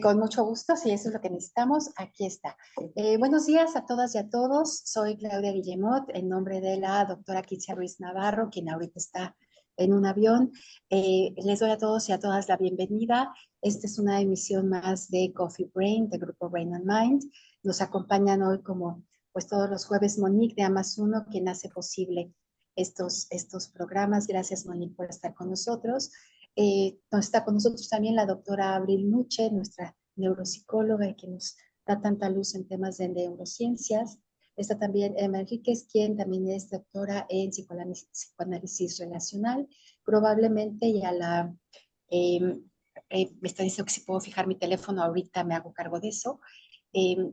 Con mucho gusto, si eso es lo que necesitamos, aquí está. Buenos días a todas y a todos. Soy Claudia Guillemot, en nombre de la doctora Kitsia Ruiz Navarro, quien ahorita está en un avión. Les doy a todos y a todas la bienvenida. Esta es una emisión más de Coffee Brain, del grupo Brain and Mind. Nos acompañan hoy, como pues todos los jueves, Monique de Amasuno, quien hace posible estos programas. Gracias, Monique, por estar con nosotros. Está con nosotros también la doctora Abril Nuche, nuestra neuropsicóloga y que nos da tanta luz en temas de neurociencias. Está también Emma Enríquez, quien también es doctora en psicoanálisis relacional. Probablemente ya eh, me está diciendo que si puedo fijar mi teléfono, ahorita me hago cargo de eso. Eh,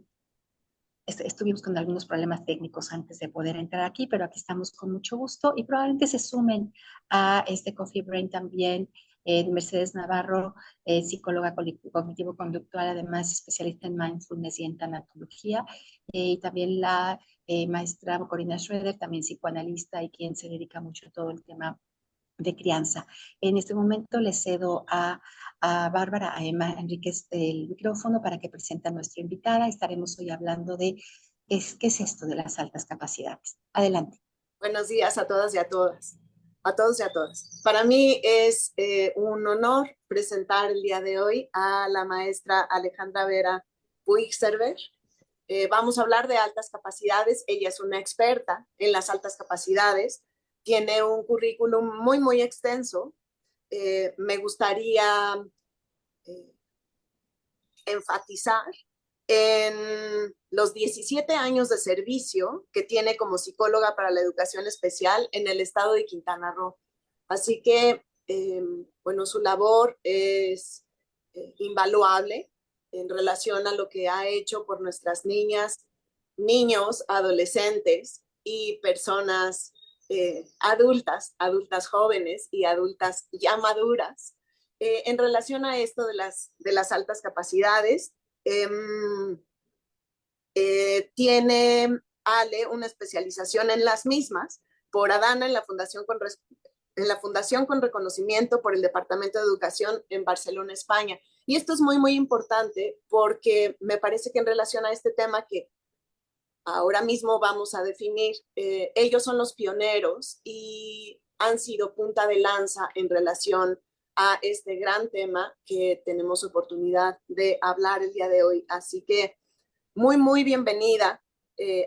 Estuvimos con algunos problemas técnicos antes de poder entrar aquí, pero aquí estamos con mucho gusto y probablemente se sumen a este Coffee Brain también Mercedes Navarro, psicóloga cognitivo-conductual, además especialista en mindfulness y en tanatología, y también la maestra Corina Schroeder, también psicoanalista y quien se dedica mucho a todo el tema de crianza. En este momento le cedo a Bárbara, a Emma Enríquez el micrófono para que presente a nuestra invitada. Estaremos hoy hablando de qué es esto de las altas capacidades. Adelante. Buenos días a todas y a todas, a todos y a todas. Para mí es un honor presentar el día de hoy a la maestra Alejandra Vera Puigcerver. Vamos a hablar de altas capacidades. Ella es una experta en las altas capacidades. Tiene un currículum muy, muy extenso. Me gustaría eh, enfatizar en los 17 años de servicio que tiene como psicóloga para la educación especial en el estado de Quintana Roo. Así que, bueno, su labor es invaluable en relación a lo que ha hecho por nuestras niñas, niños, adolescentes y personas adultas jóvenes y adultas ya maduras. En relación a esto de las altas capacidades, eh, tiene Ale una especialización en las mismas por Adana en la Fundación con Reconocimiento por el Departamento de Educación en Barcelona, España. Y esto es muy, muy importante porque me parece que en relación a este tema que ahora mismo vamos a definir, ellos son los pioneros y han sido punta de lanza en relación a este gran tema que tenemos oportunidad de hablar el día de hoy. Así que muy, muy bienvenida,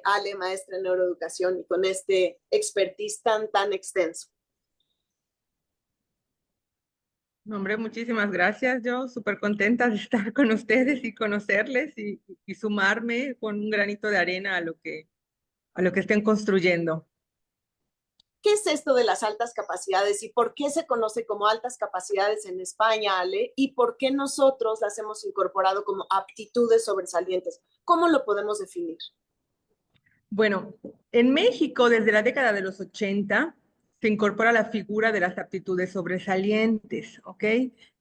Ale, maestra en neuroeducación, y con este expertise tan, tan extenso. Hombre, muchísimas gracias. Yo súper contenta de estar con ustedes y conocerles y sumarme con un granito de arena a lo que estén construyendo. ¿Qué es esto de las altas capacidades y por qué se conoce como altas capacidades en España, Ale? ¿Y por qué nosotros las hemos incorporado como aptitudes sobresalientes? ¿Cómo lo podemos definir? Bueno, en México, desde la década de los 80, se incorpora la figura de las aptitudes sobresalientes, ¿ok?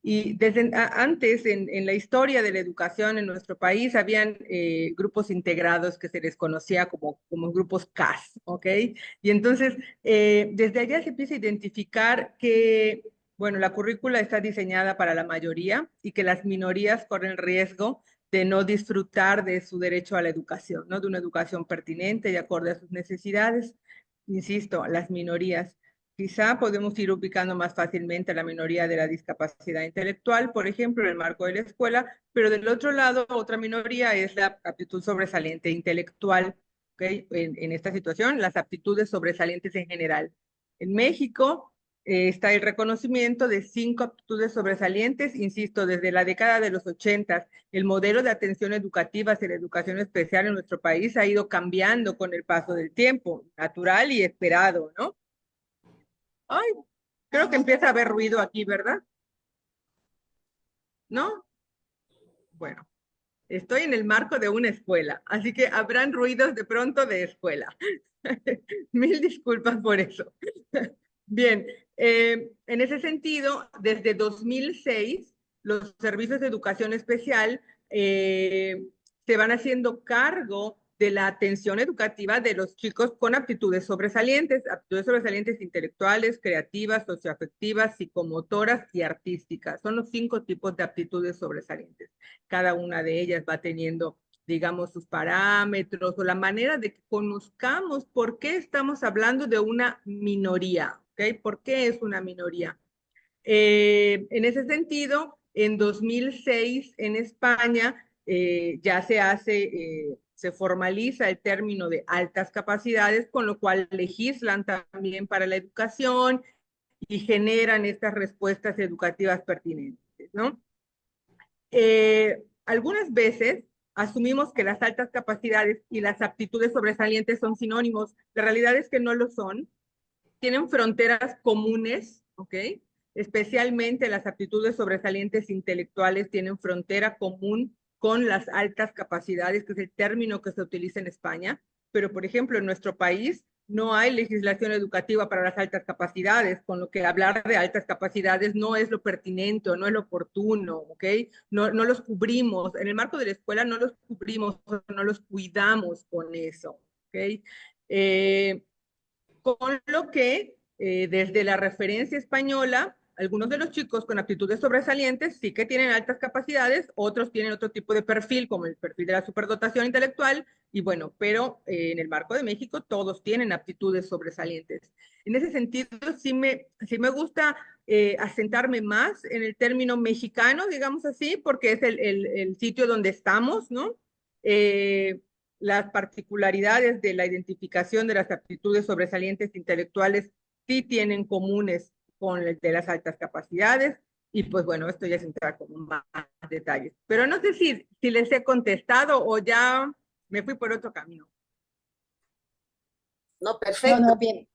Y desde antes, en la historia de la educación en nuestro país, habían grupos integrados que se les conocía como grupos CAS, ¿ok? Y entonces, desde allá se empieza a identificar que, bueno, la currícula está diseñada para la mayoría y que las minorías corren riesgo de no disfrutar de su derecho a la educación, ¿no? De una educación pertinente y acorde a sus necesidades. Insisto, las minorías. Quizá podemos ir ubicando más fácilmente a la minoría de la discapacidad intelectual, por ejemplo, en el marco de la escuela, pero del otro lado, otra minoría es la aptitud sobresaliente intelectual, ¿ok? En esta situación, las aptitudes sobresalientes en general. En México, está el reconocimiento de 5 aptitudes sobresalientes, insisto, desde la década de los 80, el modelo de atención educativa hacia la educación especial en nuestro país ha ido cambiando con el paso del tiempo, natural y esperado, ¿no? Ay, creo que empieza a haber ruido aquí, ¿verdad? ¿No? Bueno, estoy en el marco de una escuela, así que habrán ruidos de pronto de escuela. Mil disculpas por eso. Bien, en ese sentido, desde 2006, los servicios de educación especial se van haciendo cargo de la atención educativa de los chicos con aptitudes sobresalientes intelectuales, creativas, socioafectivas, psicomotoras y artísticas. Son los 5 tipos de aptitudes sobresalientes. Cada una de ellas va teniendo, digamos, sus parámetros o la manera de que conozcamos por qué estamos hablando de una minoría, ¿ok? ¿Por qué es una minoría? En ese sentido, en 2006 en España ya se formaliza el término de altas capacidades, con lo cual legislan también para la educación y generan estas respuestas educativas pertinentes, ¿no? Algunas veces asumimos que las altas capacidades y las aptitudes sobresalientes son sinónimos. La realidad es que no lo son. Tienen fronteras comunes, ¿ok? Especialmente las aptitudes sobresalientes intelectuales tienen frontera común con las altas capacidades, que es el término que se utiliza en España. Pero, por ejemplo, en nuestro país no hay legislación educativa para las altas capacidades, con lo que hablar de altas capacidades no es lo pertinente, no es lo oportuno, ¿ok? No los cubrimos, en el marco de la escuela no los cubrimos, no los cuidamos con eso, ¿ok? Con lo que desde la referencia española, algunos de los chicos con aptitudes sobresalientes sí que tienen altas capacidades, otros tienen otro tipo de perfil, como el perfil de la superdotación intelectual, y bueno, pero en el marco de México todos tienen aptitudes sobresalientes. En ese sentido, sí me gusta asentarme más en el término mexicano, digamos así, porque es el sitio donde estamos, ¿no? Las particularidades de la identificación de las aptitudes sobresalientes intelectuales sí tienen comunes con el de las altas capacidades, y pues bueno, esto ya es entrar como más detalles. Pero no sé si les he contestado o ya me fui por otro camino. No, No, perfecto. no, bien,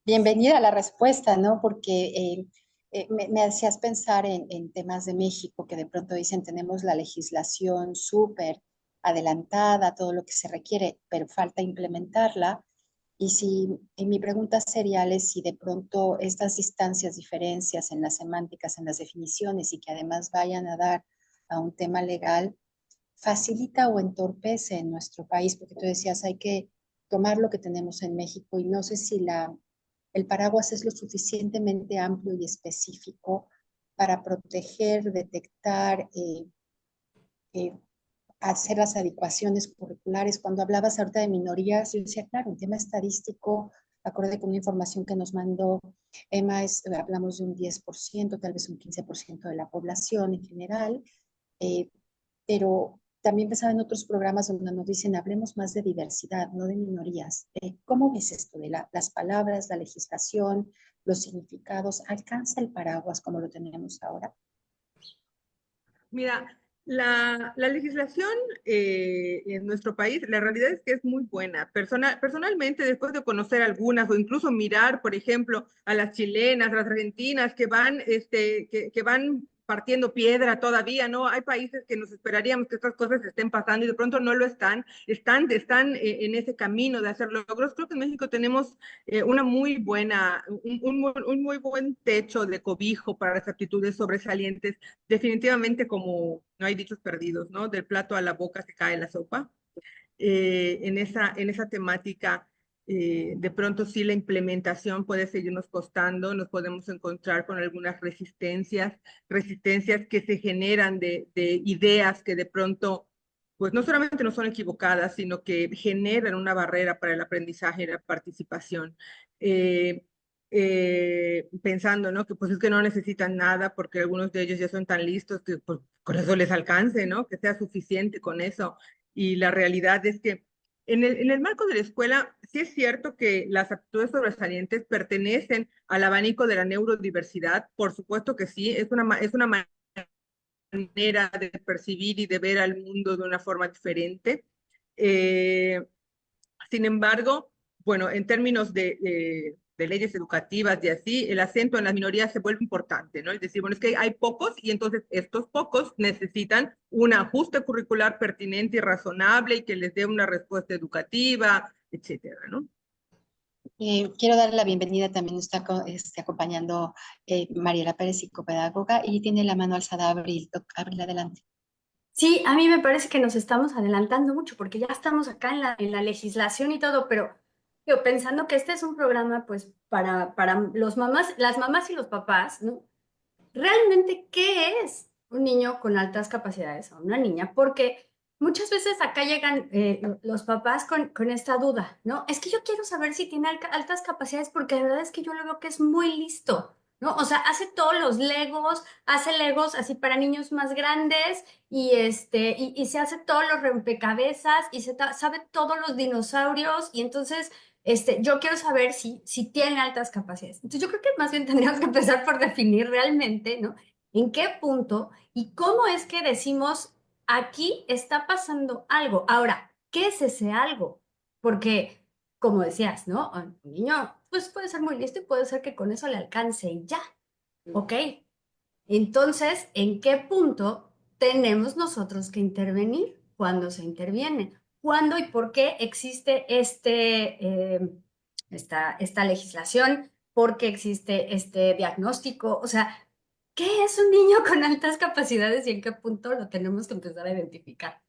bienvenida a la respuesta, ¿no? Porque me hacías pensar en temas de México, que de pronto dicen tenemos la legislación súper adelantada, todo lo que se requiere, pero falta implementarla. Y si, y mi pregunta sería es si de pronto estas distancias, diferencias en las semánticas, en las definiciones y que además vayan a dar a un tema legal, facilita o entorpece en nuestro país, porque tú decías hay que tomar lo que tenemos en México y no sé si el paraguas es lo suficientemente amplio y específico para proteger, detectar, eh, hacer las adecuaciones curriculares. Cuando hablabas ahorita de minorías, yo decía, claro, un tema estadístico, acorde con una información que nos mandó Emma, hablamos de un 10%, tal vez un 15% de la población en general, eh, pero también pensaba en otros programas donde nos dicen, hablemos más de diversidad, no de minorías. ¿Cómo ves esto de las palabras, la legislación, los significados? ¿Alcanza el paraguas como lo tenemos ahora? Mira, la legislación en nuestro país, la realidad es que es muy buena. Personalmente, después de conocer algunas o incluso mirar, por ejemplo, a las chilenas, a las argentinas que van partiendo piedra todavía, ¿no? Hay países que nos esperaríamos que estas cosas estén pasando y de pronto no lo están en ese camino de hacer logros. Creo que en México tenemos una muy buena, un muy buen techo de cobijo para las aptitudes sobresalientes. Definitivamente, como no hay dichos perdidos, ¿no? Del plato a la boca se cae la sopa. En esa temática, de pronto sí la implementación puede seguirnos costando, nos podemos encontrar con algunas resistencias que se generan de ideas que de pronto, pues no solamente no son equivocadas, sino que generan una barrera para el aprendizaje y la participación. Eh, Pensando, ¿no? Que pues es que no necesitan nada porque algunos de ellos ya son tan listos que pues, con eso les alcance, ¿no? Que sea suficiente con eso. Y la realidad es que en el marco de la escuela, sí es cierto que las aptitudes sobresalientes pertenecen al abanico de la neurodiversidad, por supuesto que sí, es una manera de percibir y de ver al mundo de una forma diferente. Eh, Sin embargo, bueno, en términos de leyes educativas y así, el acento en las minorías se vuelve importante, ¿no? Es decir, bueno, es que hay pocos y entonces estos pocos necesitan un ajuste curricular pertinente y razonable y que les dé una respuesta educativa, etcétera, ¿no? Quiero darle la bienvenida, también nos está acompañando Mariela Pérez, psicopedagoga, y tiene la mano alzada Abril. Abril, adelante. Sí, a mí me parece que nos estamos adelantando mucho porque ya estamos acá en la legislación y todo, pero yo pensando que este es un programa pues para los mamás, las mamás y los papás, ¿no? Realmente, ¿qué es un niño con altas capacidades o una niña? Porque muchas veces acá llegan los papás con esta duda, ¿no? Es que yo quiero saber si tiene altas capacidades porque la verdad es que yo lo veo que es muy listo, ¿no? O sea, hace todos los Legos, hace Legos así para niños más grandes y se hace todos los rompecabezas y sabe todos los dinosaurios y entonces yo quiero saber si tiene altas capacidades. Entonces, yo creo que más bien tendríamos que empezar por definir realmente, ¿no? ¿En qué punto y cómo es que decimos, aquí está pasando algo? Ahora, ¿qué es ese algo? Porque, como decías, ¿no? Un niño, pues puede ser muy listo y puede ser que con eso le alcance y ya, ¿ok? Entonces, ¿en qué punto tenemos nosotros que intervenir? ¿Cuándo se interviene? ¿Cuándo y por qué existe esta legislación? ¿Por qué existe este diagnóstico? O sea, ¿qué es un niño con altas capacidades y en qué punto lo tenemos que empezar a identificar?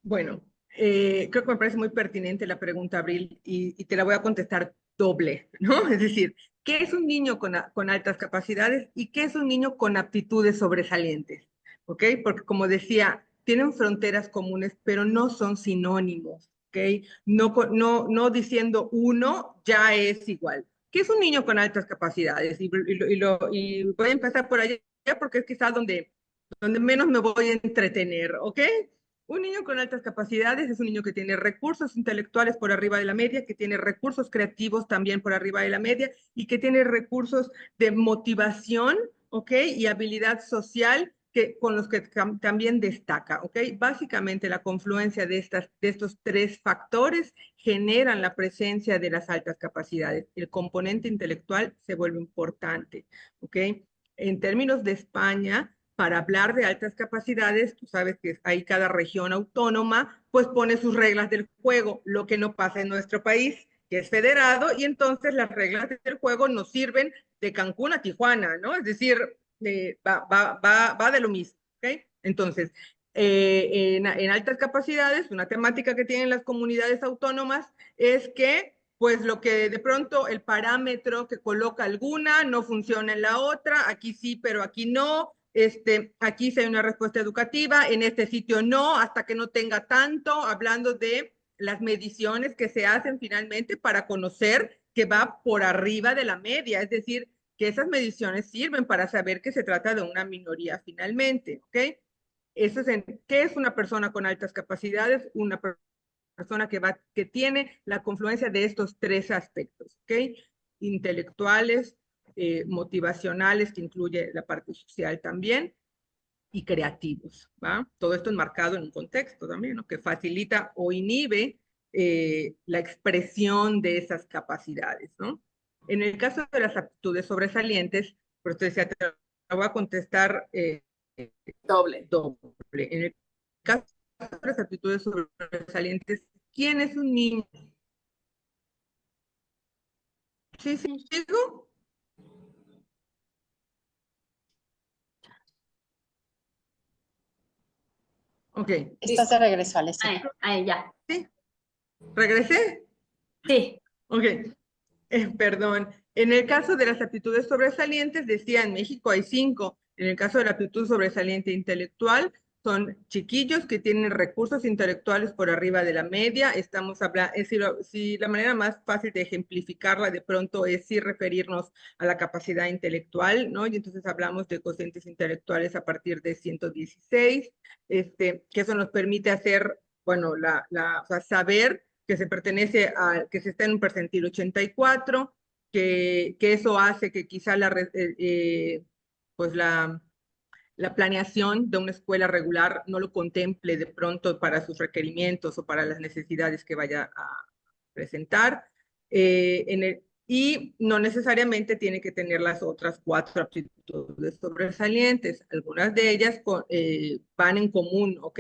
Bueno, creo que me parece muy pertinente la pregunta, Abril, y te la voy a contestar doble, ¿no? Es decir, ¿qué es un niño con altas capacidades y qué es un niño con aptitudes sobresalientes? ¿Ok? Porque como decía, tienen fronteras comunes, pero no son sinónimos, ¿ok? No diciendo uno ya es igual. ¿Qué es un niño con altas capacidades? Y voy a empezar por allá porque es quizás donde menos me voy a entretener, ¿ok? Un niño con altas capacidades es un niño que tiene recursos intelectuales por arriba de la media, que tiene recursos creativos también por arriba de la media y que tiene recursos de motivación, ¿ok? Y habilidad social con los que también destaca, ¿ok? Básicamente la confluencia de estos tres factores generan la presencia de las altas capacidades. El componente intelectual se vuelve importante, ¿ok? En términos de España, para hablar de altas capacidades, tú sabes que ahí cada región autónoma pues pone sus reglas del juego, lo que no pasa en nuestro país, que es federado, y entonces las reglas del juego nos sirven de Cancún a Tijuana, ¿no? Es decir, va de lo mismo, ¿ok? Entonces, en altas capacidades, una temática que tienen las comunidades autónomas es que pues lo que de pronto el parámetro que coloca alguna no funciona en la otra, aquí sí, pero aquí no, aquí sí hay una respuesta educativa, en este sitio no, hasta que no tenga tanto, hablando de las mediciones que se hacen finalmente para conocer que va por arriba de la media, es decir, que esas mediciones sirven para saber que se trata de una minoría finalmente, ¿ok? Eso es ¿qué es una persona con altas capacidades? Una persona que tiene la confluencia de estos tres aspectos, ¿ok? Intelectuales, motivacionales, que incluye la parte social también, y creativos, ¿va? Todo esto enmarcado en un contexto también, ¿no? Que facilita o inhibe la expresión de esas capacidades, ¿no? En el caso de las aptitudes sobresalientes, por eso decía, te voy a contestar Doble. doble. En el caso de las aptitudes sobresalientes, ¿quién es un niño? ¿Sí, sí, sigo? Ok, Estás de regreso, Alessia. Ahí, ya. ¿sí? ¿Regresé? Sí. Ok, perdón. En el caso de las aptitudes sobresalientes, decía, en México hay 5. En el caso de la aptitud sobresaliente intelectual, son chiquillos que tienen recursos intelectuales por arriba de la media. Estamos hablando, es decir, si la manera más fácil de ejemplificarla de pronto es sí referirnos a la capacidad intelectual, ¿no? Y entonces hablamos de cocientes intelectuales a partir de 116, que eso nos permite hacer, bueno, o sea, saber que se pertenece que se está en un percentil 84, que eso hace que quizá pues la planeación de una escuela regular no lo contemple de pronto para sus requerimientos o para las necesidades que vaya a presentar. Y no necesariamente tiene que tener las otras 4 aptitudes sobresalientes. Algunas de ellas van en común, ¿ok?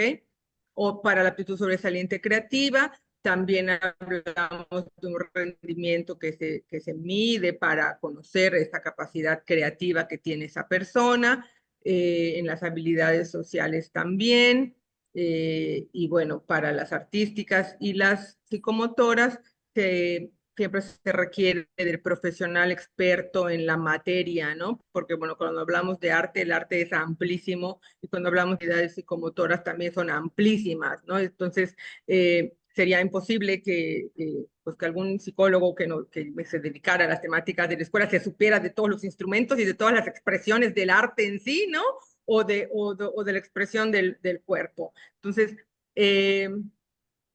O para la aptitud sobresaliente creativa, también hablamos de un rendimiento que se mide para conocer esta capacidad creativa que tiene esa persona, en las habilidades sociales también, y bueno, para las artísticas y las psicomotoras siempre se requiere del profesional experto en la materia, ¿no? Porque bueno, cuando hablamos de arte, el arte es amplísimo y cuando hablamos de habilidades psicomotoras también son amplísimas, ¿no? Entonces, sería imposible pues que algún psicólogo que se dedicara a las temáticas de la escuela se supiera de todos los instrumentos y de todas las expresiones del arte en sí, ¿no? O de la expresión del cuerpo. Entonces,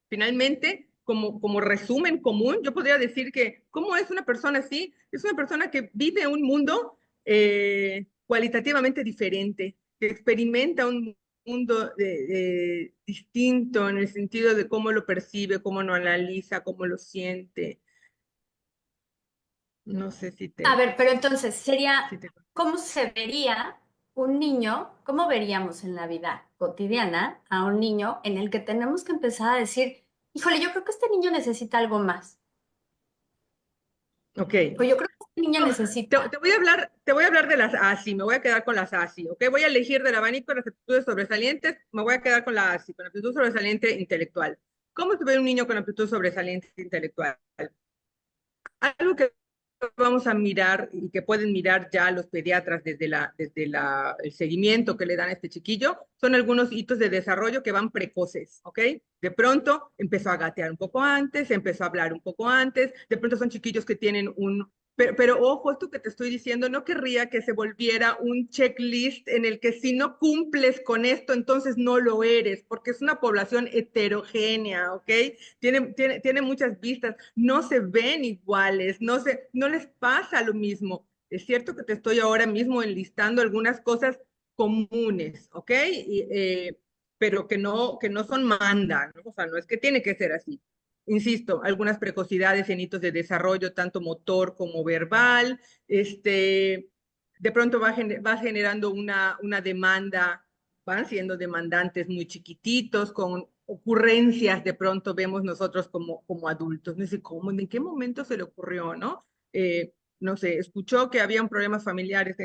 finalmente, como resumen común, yo podría decir que, ¿cómo es una persona así? Es una persona que vive un mundo cualitativamente diferente, que experimenta un mundo distinto en el sentido de cómo lo percibe, cómo lo analiza, cómo lo siente. No sé si A te... ver, pero entonces Si sería, te... ¿cómo se vería un niño? ¿Cómo veríamos en la vida cotidiana a un niño en el que tenemos que empezar a decir, híjole, yo creo que este niño necesita algo más? Ok. O yo creo que este niño necesita. Te voy a hablar de las ASI, me voy a quedar con las ASI, ¿ok? Voy a elegir del abanico de las aptitudes sobresalientes, me voy a quedar con la ASI, con aptitud sobresaliente intelectual. ¿Cómo se ve un niño con aptitud sobresaliente intelectual? Algo que vamos a mirar y que pueden mirar ya los pediatras desde el seguimiento que le dan a este chiquillo, son algunos hitos de desarrollo que van precoces, ¿ok? De pronto empezó a gatear un poco antes, empezó a hablar un poco antes, de pronto son chiquillos que tienen pero ojo, esto que te estoy diciendo, no querría que se volviera un checklist en el que si no cumples con esto, entonces no lo eres, porque es una población heterogénea, ¿ok? Tiene muchas vistas, no se ven iguales, no les pasa lo mismo. Es cierto que te estoy ahora mismo enlistando algunas cosas comunes, ¿ok? Pero que no son manda, ¿no? O sea, no es que tiene que ser así. Insisto, algunas precocidades en hitos de desarrollo, tanto motor como verbal, de pronto va generando una demanda, van siendo demandantes muy chiquititos, con ocurrencias de pronto vemos nosotros como adultos. No sé cómo, en qué momento se le ocurrió, ¿no? No sé, escuchó que habían problemas familiares,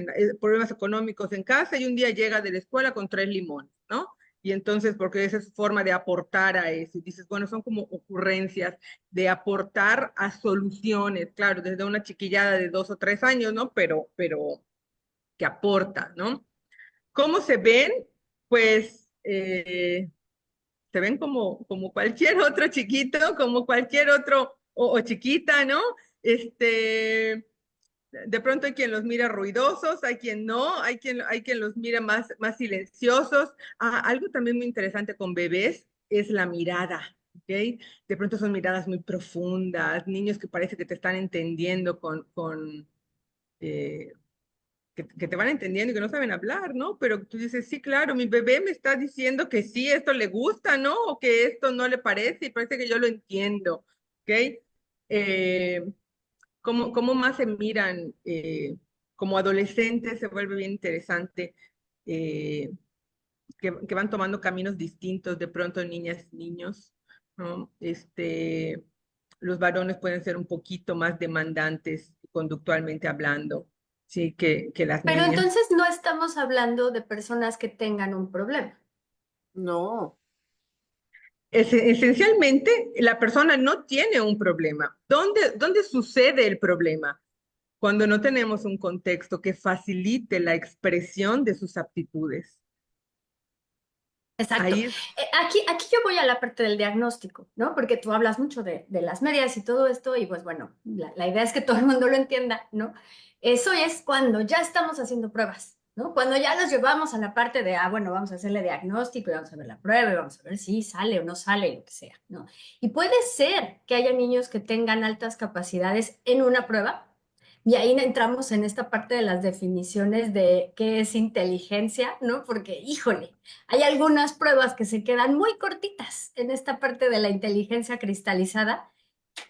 problemas económicos en casa y un día llega de la escuela con 3 limones, ¿no? Y entonces, porque esa es su forma de aportar a eso. Y dices, bueno, son como ocurrencias de aportar a soluciones, claro, desde una chiquillada de 2 o 3 años, ¿no? Pero que aporta, ¿no? ¿Cómo se ven? Pues se ven como cualquier otro chiquito, como cualquier otro o chiquita, ¿no? De pronto hay quien los mira ruidosos, hay quien no, hay quien los mira más silenciosos. Algo también muy interesante con bebés es la mirada, ¿ok? De pronto son miradas muy profundas, niños que parece que te están entendiendo eh, que te van entendiendo y que no saben hablar, ¿no? Pero tú dices, sí, claro, mi bebé me está diciendo que sí, esto le gusta, ¿no? O que esto no le parece y parece que yo lo entiendo, ¿ok? Eh, cómo más se miran como adolescentes, se vuelve bien interesante, eh, que van tomando caminos distintos, de pronto niñas y niños, ¿no? Los varones pueden ser un poquito más demandantes conductualmente hablando, sí, que las Pero niñas. entonces no estamos hablando de personas que tengan un problema. No. Esencialmente, la persona no tiene un problema. ¿Dónde sucede el problema? Cuando no tenemos un contexto que facilite la expresión de sus aptitudes. Exacto. Ahí, Aquí yo voy a la parte del diagnóstico, ¿no? Porque tú hablas mucho de las medias y todo esto, y pues bueno, la idea es que todo el mundo lo entienda, ¿no? Eso es cuando ya estamos haciendo pruebas, ¿no? Cuando ya los llevamos a la parte de, bueno, vamos a hacerle diagnóstico y vamos a ver la prueba y vamos a ver si sale o no sale, lo que sea, ¿no? Y puede ser que haya niños que tengan altas capacidades en una prueba. Y ahí entramos en esta parte de las definiciones de qué es inteligencia, ¿no? Porque, híjole, hay algunas pruebas que se quedan muy cortitas en esta parte de la inteligencia cristalizada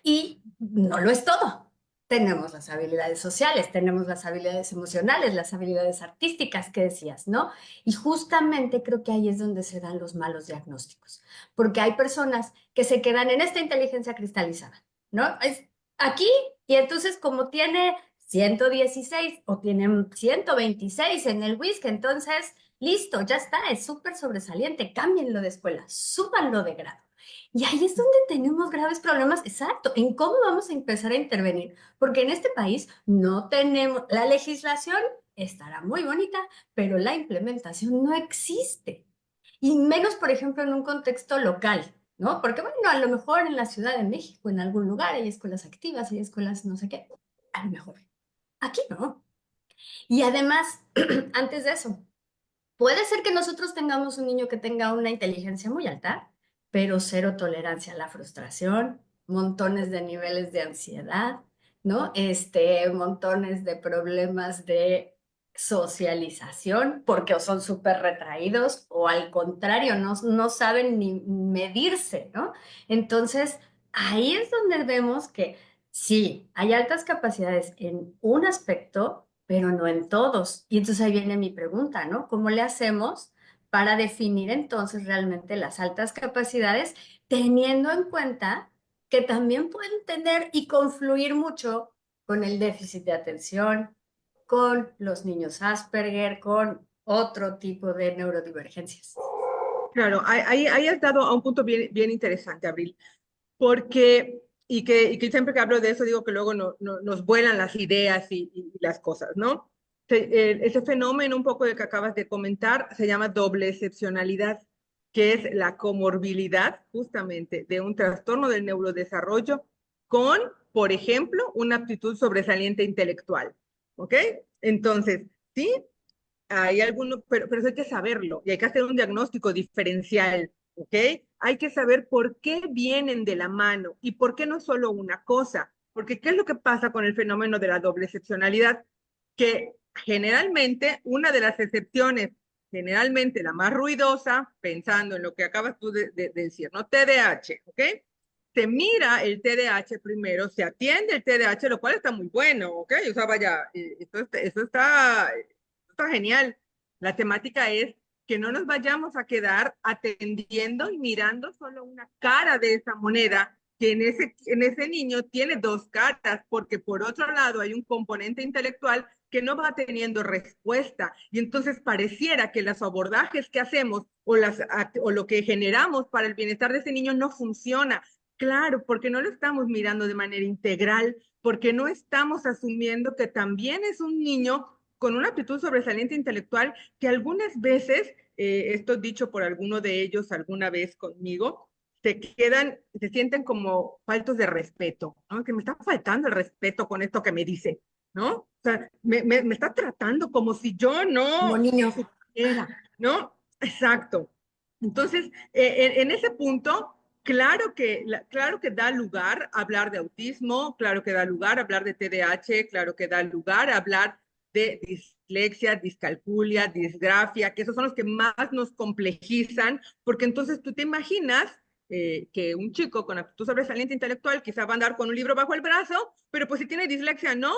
y no lo es todo. Tenemos las habilidades sociales, tenemos las habilidades emocionales, las habilidades artísticas que decías, ¿no? Y justamente creo que ahí es donde se dan los malos diagnósticos, porque hay personas que se quedan en esta inteligencia cristalizada, ¿no? Es aquí y entonces como tiene 116 o tiene 126 en el whisky, entonces Listo, ya está, es súper sobresaliente, cámbienlo de escuela, súbanlo de grado. Y ahí es donde tenemos graves problemas, exacto, en cómo vamos a empezar a intervenir, porque en este país no tenemos, la legislación estará muy bonita, pero la implementación no existe. Y menos, por ejemplo, en un contexto local, ¿no? Porque, bueno, a lo mejor en la Ciudad de México, en algún lugar, hay escuelas activas, hay escuelas no sé qué, a lo mejor. Aquí no. Y además, antes de eso, puede ser que nosotros tengamos un niño que tenga una inteligencia muy alta, pero cero tolerancia a la frustración, montones de niveles de ansiedad, ¿no? Montones de problemas de socialización, porque o son súper retraídos o al contrario, no saben ni medirse, ¿no? Entonces, ahí es donde vemos que sí, hay altas capacidades en un aspecto, pero no en todos. Y entonces ahí viene mi pregunta, ¿no? ¿Cómo le hacemos para definir entonces realmente las altas capacidades, teniendo en cuenta que también pueden tener y confluir mucho con el déficit de atención, con los niños Asperger, con otro tipo de neurodivergencias? Claro, ahí has dado a un punto bien interesante, Abril, porque, y que siempre que hablo de eso digo que luego nos vuelan las ideas y las cosas, ¿no? Ese fenómeno un poco de que acabas de comentar se llama doble excepcionalidad, que es la comorbilidad justamente de un trastorno del neurodesarrollo con, por ejemplo, una aptitud sobresaliente intelectual, ¿ok? Entonces, sí, hay algunos, pero eso hay que saberlo y hay que hacer un diagnóstico diferencial, ¿ok? Hay que saber por qué vienen de la mano y por qué no solo una cosa. Porque ¿qué es lo que pasa con el fenómeno de la doble excepcionalidad? Que generalmente una de las excepciones, generalmente la más ruidosa, pensando en lo que acabas tú de decir, ¿no? TDAH, ¿ok? Se mira el TDAH primero, se atiende el TDAH, lo cual está muy bueno, ¿ok? O sea, vaya, eso está genial. La temática es que no nos vayamos a quedar atendiendo y mirando solo una cara de esa moneda, que en ese niño tiene dos caras, porque por otro lado hay un componente intelectual que no va teniendo respuesta. Y entonces pareciera que los abordajes que hacemos o lo que generamos para el bienestar de ese niño no funciona. Claro, porque no lo estamos mirando de manera integral, porque no estamos asumiendo que también es un niño con una aptitud sobresaliente intelectual que algunas veces, esto dicho por alguno de ellos alguna vez conmigo, se sienten como faltos de respeto, ¿no? Que me está faltando el respeto con esto que me dice, ¿no? O sea, me está tratando como si yo Como no niño. supiera, ¿no? Exacto. Entonces, en ese punto, claro que da lugar a hablar de autismo, claro que da lugar a hablar de TDAH, claro que da lugar a hablar de dislexia, discalculia, disgrafia, que esos son los que más nos complejizan, porque entonces tú te imaginas que un chico con aptitud sobresaliente intelectual quizá va a andar con un libro bajo el brazo, pero pues si tiene dislexia, no,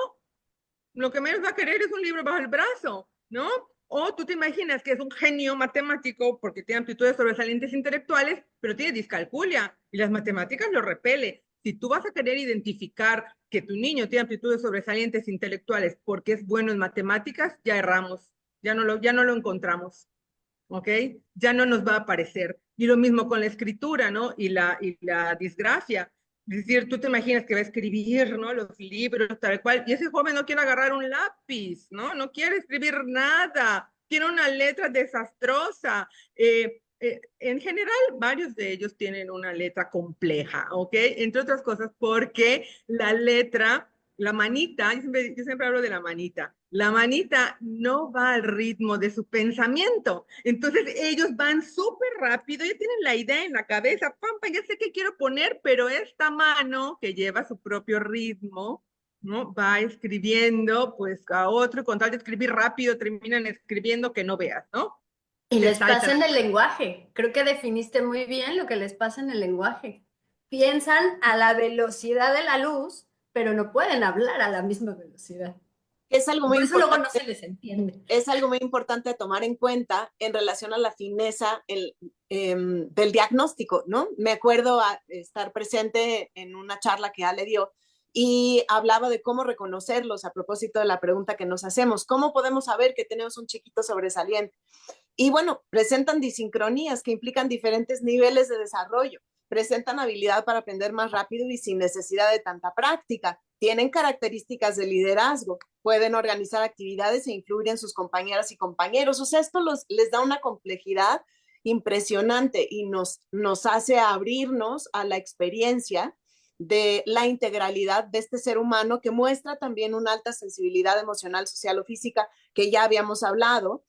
lo que menos va a querer es un libro bajo el brazo, ¿no? O tú te imaginas que es un genio matemático porque tiene aptitudes sobresalientes intelectuales, pero tiene discalculia y las matemáticas lo repele. Si tú vas a querer identificar que tu niño tiene aptitudes sobresalientes intelectuales porque es bueno en matemáticas, ya erramos, ya no lo encontramos, ¿ok? Ya no nos va a aparecer. Y lo mismo con la escritura, ¿no? Y la disgrafia. Es decir, tú te imaginas que va a escribir, ¿no? Los libros, tal cual, y ese joven no quiere agarrar un lápiz, ¿no? No quiere escribir nada, tiene una letra desastrosa. En general, varios de ellos tienen una letra compleja, ¿ok? Entre otras cosas, porque la letra, la manita, yo siempre hablo de la manita no va al ritmo de su pensamiento. Entonces ellos van súper rápido, ya tienen la idea en la cabeza, pampa, ya sé qué quiero poner, pero esta mano que lleva su propio ritmo, ¿no? Va escribiendo pues a otro y con tal de escribir rápido terminan escribiendo que no veas, ¿no? Y Se les pasa saltan. en el lenguaje. Creo que definiste muy bien lo que les pasa en el lenguaje. Piensan a la velocidad de la luz, pero no pueden hablar a la misma velocidad. Es algo muy Por eso luego no importante, se les entiende. es algo muy importante tomar en cuenta en relación a la fineza del diagnóstico, ¿no? Me acuerdo a estar presente en una charla que Ale dio y hablaba de cómo reconocerlos a propósito de la pregunta que nos hacemos, ¿cómo podemos saber que tenemos un chiquito sobresaliente? Y bueno, presentan disincronías que implican diferentes niveles de desarrollo, presentan habilidad para aprender más rápido y sin necesidad de tanta práctica, tienen características de liderazgo, pueden organizar actividades e influir en sus compañeras y compañeros. O sea, esto les da una complejidad impresionante y nos hace abrirnos a la experiencia de la integralidad de este ser humano, que muestra también una alta sensibilidad emocional, social o física, que ya habíamos hablado,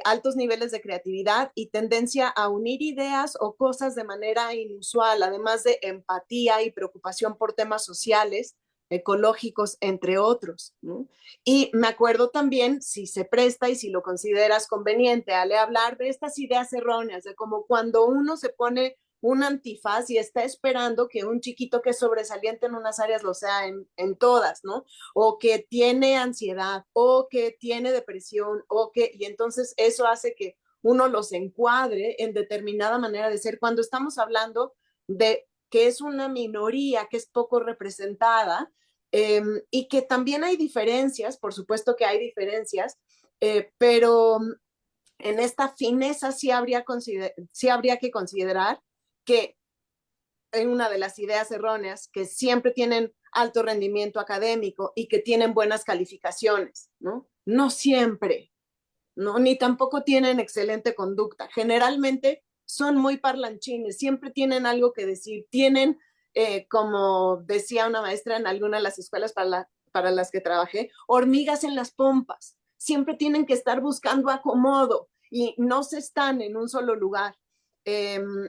altos niveles de creatividad y tendencia a unir ideas o cosas de manera inusual, además de empatía y preocupación por temas sociales, ecológicos, entre otros, ¿no? Y me acuerdo también, si se presta y si lo consideras conveniente, Ale, hablar de estas ideas erróneas, de como cuando uno se pone un antifaz y está esperando que un chiquito que es sobresaliente en unas áreas lo sea en todas, ¿no? O que tiene ansiedad, o que tiene depresión, y entonces eso hace que uno los encuadre en determinada manera de ser, cuando estamos hablando de que es una minoría que es poco representada, y que también hay diferencias, por supuesto que hay diferencias, pero en esta fineza sí habría que considerar que en una de las ideas erróneas, que siempre tienen alto rendimiento académico y que tienen buenas calificaciones, ¿no? No siempre, ¿no? Ni tampoco tienen excelente conducta. Generalmente son muy parlanchines, siempre tienen algo que decir, tienen, como decía una maestra en alguna de las escuelas para las que trabajé, hormigas en las pompas. Siempre tienen que estar buscando acomodo y no se están en un solo lugar.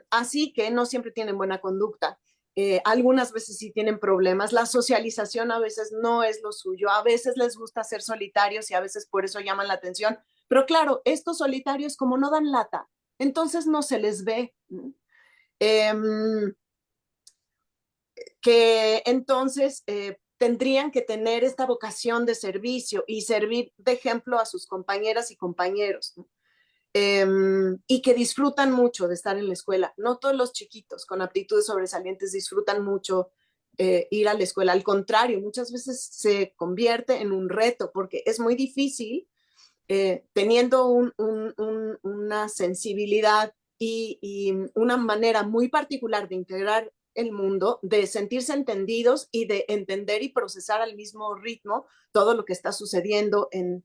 Así que no siempre tienen buena conducta. Algunas veces sí tienen problemas. La socialización a veces no es lo suyo. A veces les gusta ser solitarios y a veces por eso llaman la atención. Pero claro, estos solitarios como no dan lata, entonces no se les ve. Eh, que entonces tendrían que tener esta vocación de servicio y servir de ejemplo a sus compañeras y compañeros, ¿no? Y que disfrutan mucho de estar en la escuela. No todos los chiquitos con aptitudes sobresalientes disfrutan mucho ir a la escuela. Al contrario, muchas veces se convierte en un reto porque es muy difícil, teniendo una sensibilidad y una manera muy particular de integrar el mundo, de sentirse entendidos y de entender y procesar al mismo ritmo todo lo que está sucediendo en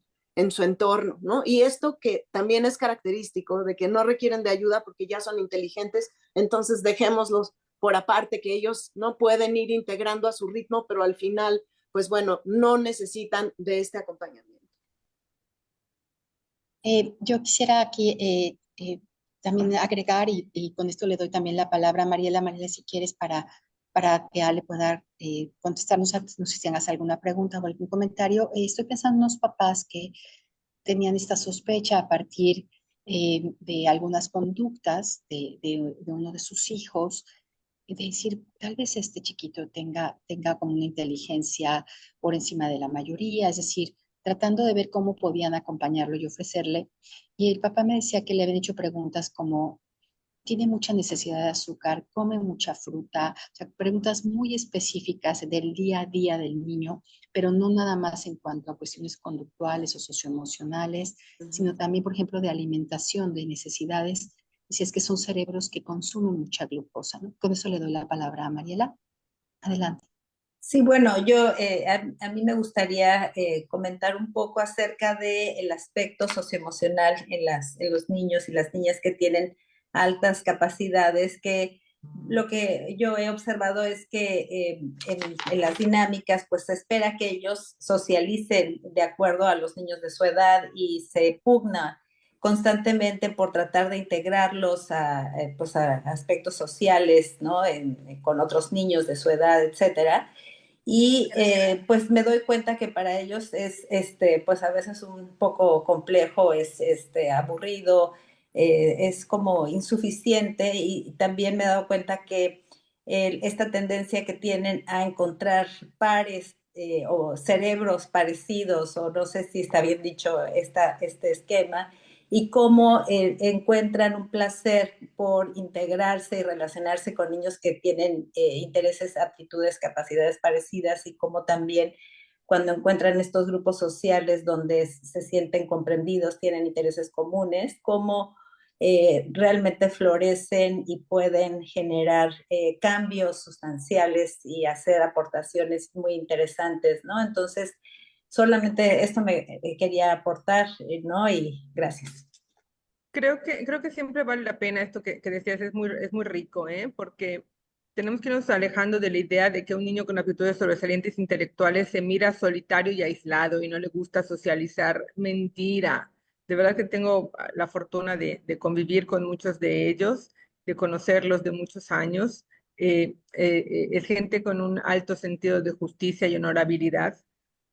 su entorno, ¿no? Y esto que también es característico de que no requieren de ayuda porque ya son inteligentes, entonces dejémoslos por aparte, que ellos no pueden ir integrando a su ritmo, pero al final, pues bueno, no necesitan de este acompañamiento. Yo quisiera aquí también agregar, y con esto le doy también la palabra a Mariela. Mariela, si quieres, para que Ale pueda contestarnos, no sé si tengas alguna pregunta o algún comentario. Estoy pensando en unos papás que tenían esta sospecha a partir de algunas conductas de uno de sus hijos, de decir, tal vez este chiquito tenga como una inteligencia por encima de la mayoría, es decir, tratando de ver cómo podían acompañarlo y ofrecerle. Y el papá me decía que le habían hecho preguntas como, tiene mucha necesidad de azúcar, come mucha fruta, o sea, preguntas muy específicas del día a día del niño, pero no nada más en cuanto a cuestiones conductuales o socioemocionales, sino también, por ejemplo, de alimentación, de necesidades, si es que son cerebros que consumen mucha glucosa, ¿no? Con eso le doy la palabra a Mariela. Adelante. Sí, bueno, a mí me gustaría comentar un poco acerca del aspecto socioemocional en los niños y las niñas que tienen altas capacidades, que lo que yo he observado es que en las dinámicas, pues se espera que ellos socialicen de acuerdo a los niños de su edad y se pugna constantemente por tratar de integrarlos pues a aspectos sociales, ¿no? Con otros niños de su edad, etcétera. Y pues me doy cuenta que para ellos es pues a veces un poco complejo, es aburrido, es como insuficiente, y también me he dado cuenta que esta tendencia que tienen a encontrar pares o cerebros parecidos, o no sé si está bien dicho este esquema, y cómo encuentran un placer por integrarse y relacionarse con niños que tienen intereses, aptitudes, capacidades parecidas, y cómo también cuando encuentran estos grupos sociales donde se sienten comprendidos, tienen intereses comunes, cómo realmente florecen y pueden generar cambios sustanciales y hacer aportaciones muy interesantes, ¿no? Entonces, solamente esto me quería aportar, ¿no? Y gracias. Creo que siempre vale la pena esto que decías, es muy rico, ¿eh? Porque tenemos que irnos alejando de la idea de que un niño con aptitudes sobresalientes intelectuales se mira solitario y aislado y no le gusta socializar. Mentira. De verdad que tengo la fortuna de convivir con muchos de ellos, de conocerlos de muchos años. Es gente con un alto sentido de justicia y honorabilidad.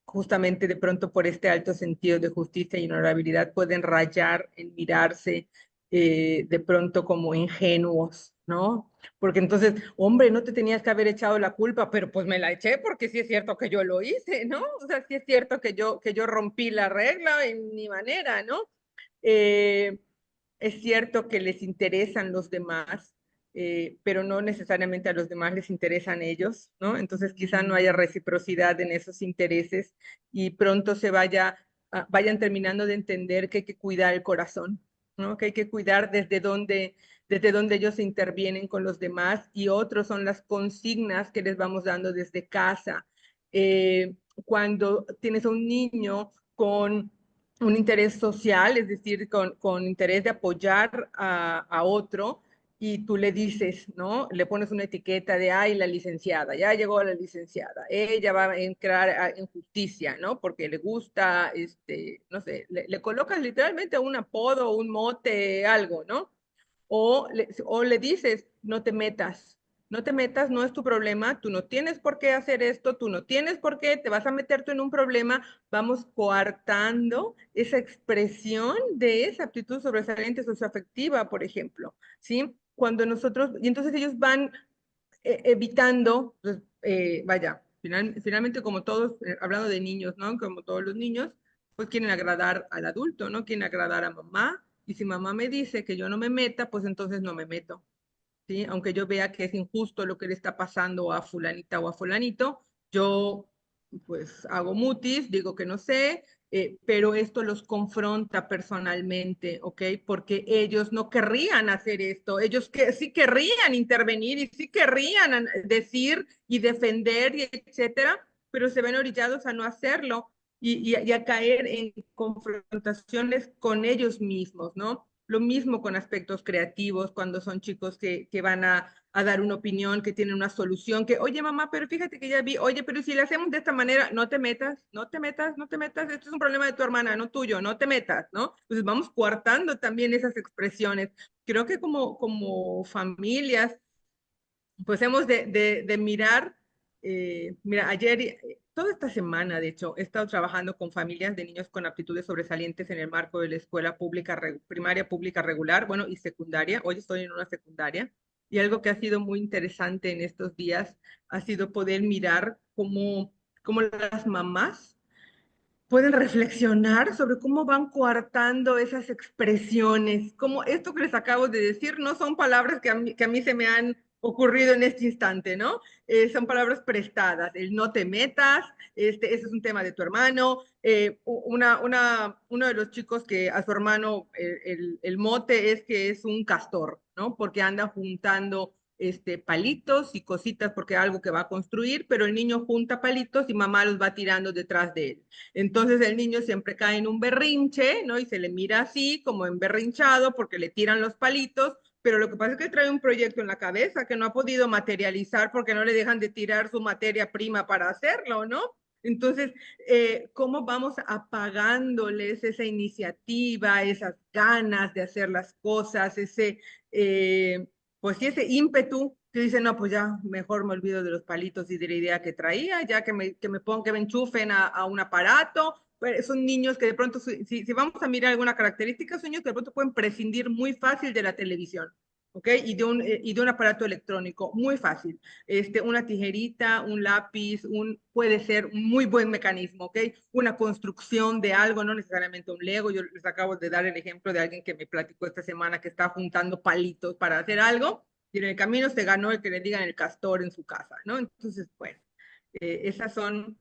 Justamente de pronto por este alto sentido de justicia y honorabilidad pueden rayar en mirarse de pronto como ingenuos, ¿no? Porque entonces, hombre, no te tenías que haber echado la culpa, pero pues me la eché porque sí es cierto que yo lo hice, ¿no? O sea, sí es cierto que yo rompí la regla en mi manera, ¿no? Eh, es cierto que les interesan los demás, pero no necesariamente a los demás les interesan ellos, ¿no? Entonces quizá no haya reciprocidad en esos intereses y pronto vayan terminando de entender que hay que cuidar el corazón, ¿no? Que hay que cuidar desde donde ellos intervienen con los demás, y otros son las consignas que les vamos dando desde casa. Cuando tienes a un niño con un interés social, es decir, con interés de apoyar a otro, y tú le dices, ¿no? Le pones una etiqueta de, ay, la licenciada, ya llegó la licenciada, ella va a entrar en justicia, ¿no? Porque le gusta, no sé, le colocas literalmente un apodo, un mote, algo, ¿no? O le dices, no te metas, no te metas, no es tu problema, tú no tienes por qué hacer esto, tú no tienes por qué, te vas a meter tú en un problema. Vamos coartando esa expresión de esa aptitud sobresaliente socioafectiva, por ejemplo, ¿sí? Cuando nosotros, y entonces ellos van evitando, pues, finalmente como todos, hablando de niños, ¿no? Como todos los niños, pues quieren agradar al adulto, ¿no? Quieren agradar a mamá, y si mamá me dice que yo no me meta, pues entonces no me meto, ¿sí? Aunque yo vea que es injusto lo que le está pasando a fulanita o a fulanito, yo pues hago mutis, digo que no sé, pero esto los confronta personalmente, ¿ok? Porque ellos no querrían hacer esto, ellos que sí querrían intervenir y sí querrían decir y defender y etcétera, pero se ven orillados a no hacerlo y a caer en confrontaciones con ellos mismos, ¿no? Lo mismo con aspectos creativos, cuando son chicos que van a dar una opinión, que tienen una solución, que, oye, mamá, pero fíjate que ya vi, oye, pero si le hacemos de esta manera, no te metas, no te metas, no te metas, esto es un problema de tu hermana, no tuyo, no te metas, ¿no? Entonces vamos coartando también esas expresiones. Creo que como familias, pues hemos de mirar, mira, toda esta semana, de hecho, he estado trabajando con familias de niños con aptitudes sobresalientes en el marco de la escuela pública, primaria pública regular, bueno, y secundaria. Hoy estoy en una secundaria, y algo que ha sido muy interesante en estos días ha sido poder mirar cómo las mamás pueden reflexionar sobre cómo van coartando esas expresiones, como esto que les acabo de decir no son palabras que a mí se me han ocurrido en este instante, ¿no? Son palabras prestadas, el no te metas, ese es un tema de tu hermano, uno de los chicos que a su hermano el mote es que es un castor, ¿no? Porque anda juntando palitos y cositas porque es algo que va a construir, pero el niño junta palitos y mamá los va tirando detrás de él. Entonces el niño siempre cae en un berrinche, ¿no? Y se le mira así, como emberrinchado, porque le tiran los palitos, pero lo que pasa es que trae un proyecto en la cabeza que no ha podido materializar porque no le dejan de tirar su materia prima para hacerlo, ¿no? Entonces, ¿cómo vamos apagándoles esa iniciativa, esas ganas de hacer las cosas, pues sí, ese ímpetu que dice, no, pues ya mejor me olvido de los palitos y de la idea que traía, ya que me enchufen a un aparato? Pero son niños que de pronto, si vamos a mirar alguna característica, son niños que de pronto pueden prescindir muy fácil de la televisión, ¿ok? Y de un aparato electrónico, muy fácil. Una tijerita, un lápiz, puede ser un muy buen mecanismo, ¿ok? Una construcción de algo, no necesariamente un Lego. Yo les acabo de dar el ejemplo de alguien que me platicó esta semana que está juntando palitos para hacer algo, y en el camino se ganó el que le digan el castor en su casa, ¿no? Entonces, bueno, esas son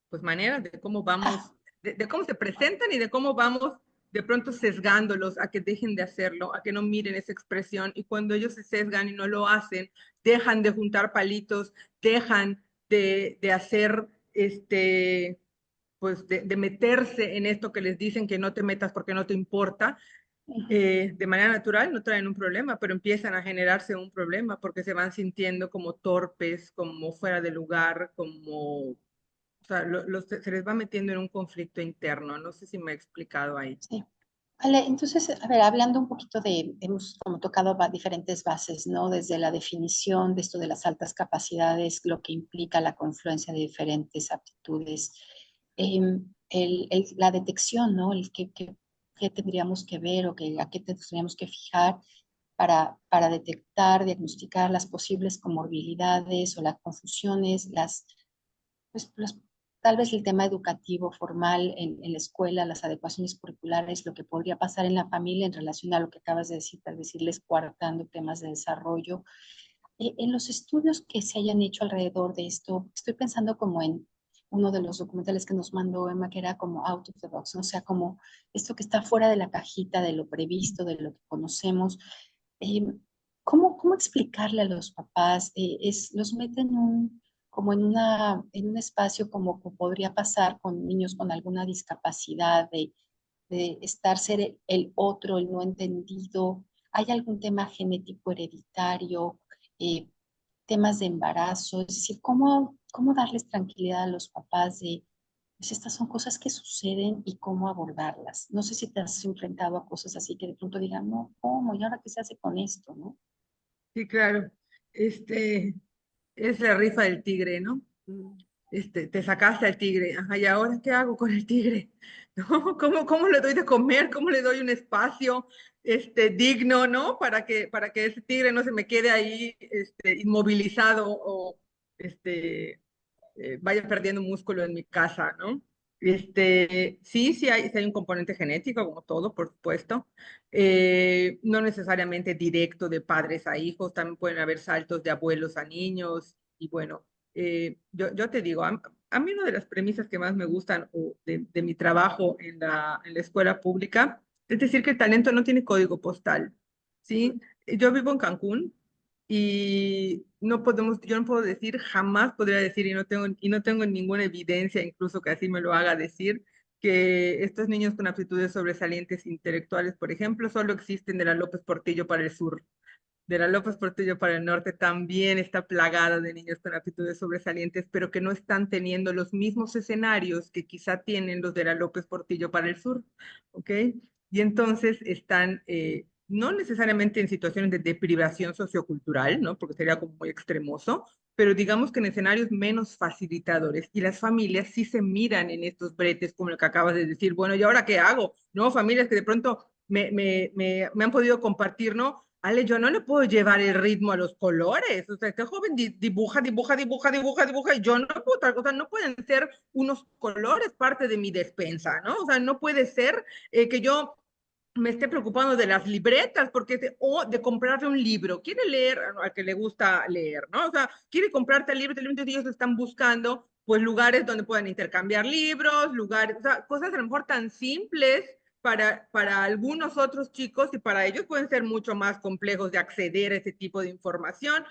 pues maneras de cómo vamos, de cómo se presentan y de cómo vamos de pronto sesgándolos a que dejen de hacerlo, a que no miren esa expresión, y cuando ellos se sesgan y no lo hacen, dejan de juntar palitos, dejan de hacer pues de meterse en esto que les dicen que no te metas porque no te importa, de manera natural no traen un problema, pero empiezan a generarse un problema porque se van sintiendo como torpes, como fuera de lugar, como, o sea, se les va metiendo en un conflicto interno. No sé si me he explicado ahí. Sí. Vale, entonces, a ver, hablando un poquito hemos como tocado diferentes bases, ¿no? Desde la definición de esto de las altas capacidades, lo que implica la confluencia de diferentes aptitudes, la detección, ¿no? Qué tendríamos que ver o a qué tendríamos que fijar para detectar, diagnosticar las posibles comorbilidades o las confusiones, pues, tal vez el tema educativo formal en la escuela, las adecuaciones curriculares, lo que podría pasar en la familia en relación a lo que acabas de decir, tal vez irles coartando temas de desarrollo. En los estudios que se hayan hecho alrededor de esto, estoy pensando como en uno de los documentales que nos mandó Emma, que era como out of the box, ¿no? O sea, como esto que está fuera de la cajita, de lo previsto, de lo que conocemos. Eh, ¿Cómo explicarle a los papás? Los meten como en un espacio como podría pasar con niños con alguna discapacidad, de ser el otro, el no entendido. ¿Hay algún tema genético hereditario? eh, Temas de embarazo, es decir, cómo darles tranquilidad a los papás de, pues estas son cosas que suceden y cómo abordarlas. No sé si te has enfrentado a cosas así que de pronto digan, no, ¿cómo? ¿Y ahora qué se hace con esto, no? Sí, claro. Este, es la rifa del tigre, ¿no? Te sacaste al tigre, ajá, ¿y ahora qué hago con el tigre? ¿No? ¿Cómo le doy de comer? ¿Cómo le doy un espacio, digno, ¿no? Para que ese tigre no se me quede ahí, inmovilizado o, vaya perdiendo músculo en mi casa, ¿no? Sí hay un componente genético, como todo, por supuesto. No necesariamente directo de padres a hijos, también pueden haber saltos de abuelos a niños. Y bueno, yo te digo, a mí una de las premisas que más me gustan de mi trabajo en la escuela pública es decir que el talento no tiene código postal, ¿sí? Yo vivo en Cancún y yo no puedo decir, jamás podría decir, y no tengo ninguna evidencia, incluso que así me lo haga decir, que estos niños con aptitudes sobresalientes intelectuales, por ejemplo, solo existen de la López Portillo para el sur. De la López Portillo para el norte también está plagada de niños con aptitudes sobresalientes, pero que no están teniendo los mismos escenarios que quizá tienen los de la López Portillo para el sur, ¿ok? Y entonces están no necesariamente en situaciones de deprivación sociocultural, ¿no? Porque sería como muy extremoso, pero digamos que en escenarios menos facilitadores. Y las familias sí se miran en estos bretes, como lo que acabas de decir, bueno, ¿y ahora qué hago? ¿No? Familias que de pronto me han podido compartir, ¿no? Ale, yo no le puedo llevar el ritmo a los colores. O sea, este joven dibuja, dibuja, dibuja, dibuja, dibuja, y yo no puedo otra cosa, no pueden ser unos colores parte de mi despensa, ¿no? O sea, no puede ser que yo me esté preocupando de las libretas o de comprarle un libro. Quiere leer al que le gusta leer, ¿no? O sea, quiere comprarte el libro, entonces ellos están buscando pues lugares donde puedan intercambiar libros, lugares, o sea, cosas a lo mejor tan simples para algunos otros chicos y para ellos pueden ser mucho más complejos de acceder a ese tipo de información,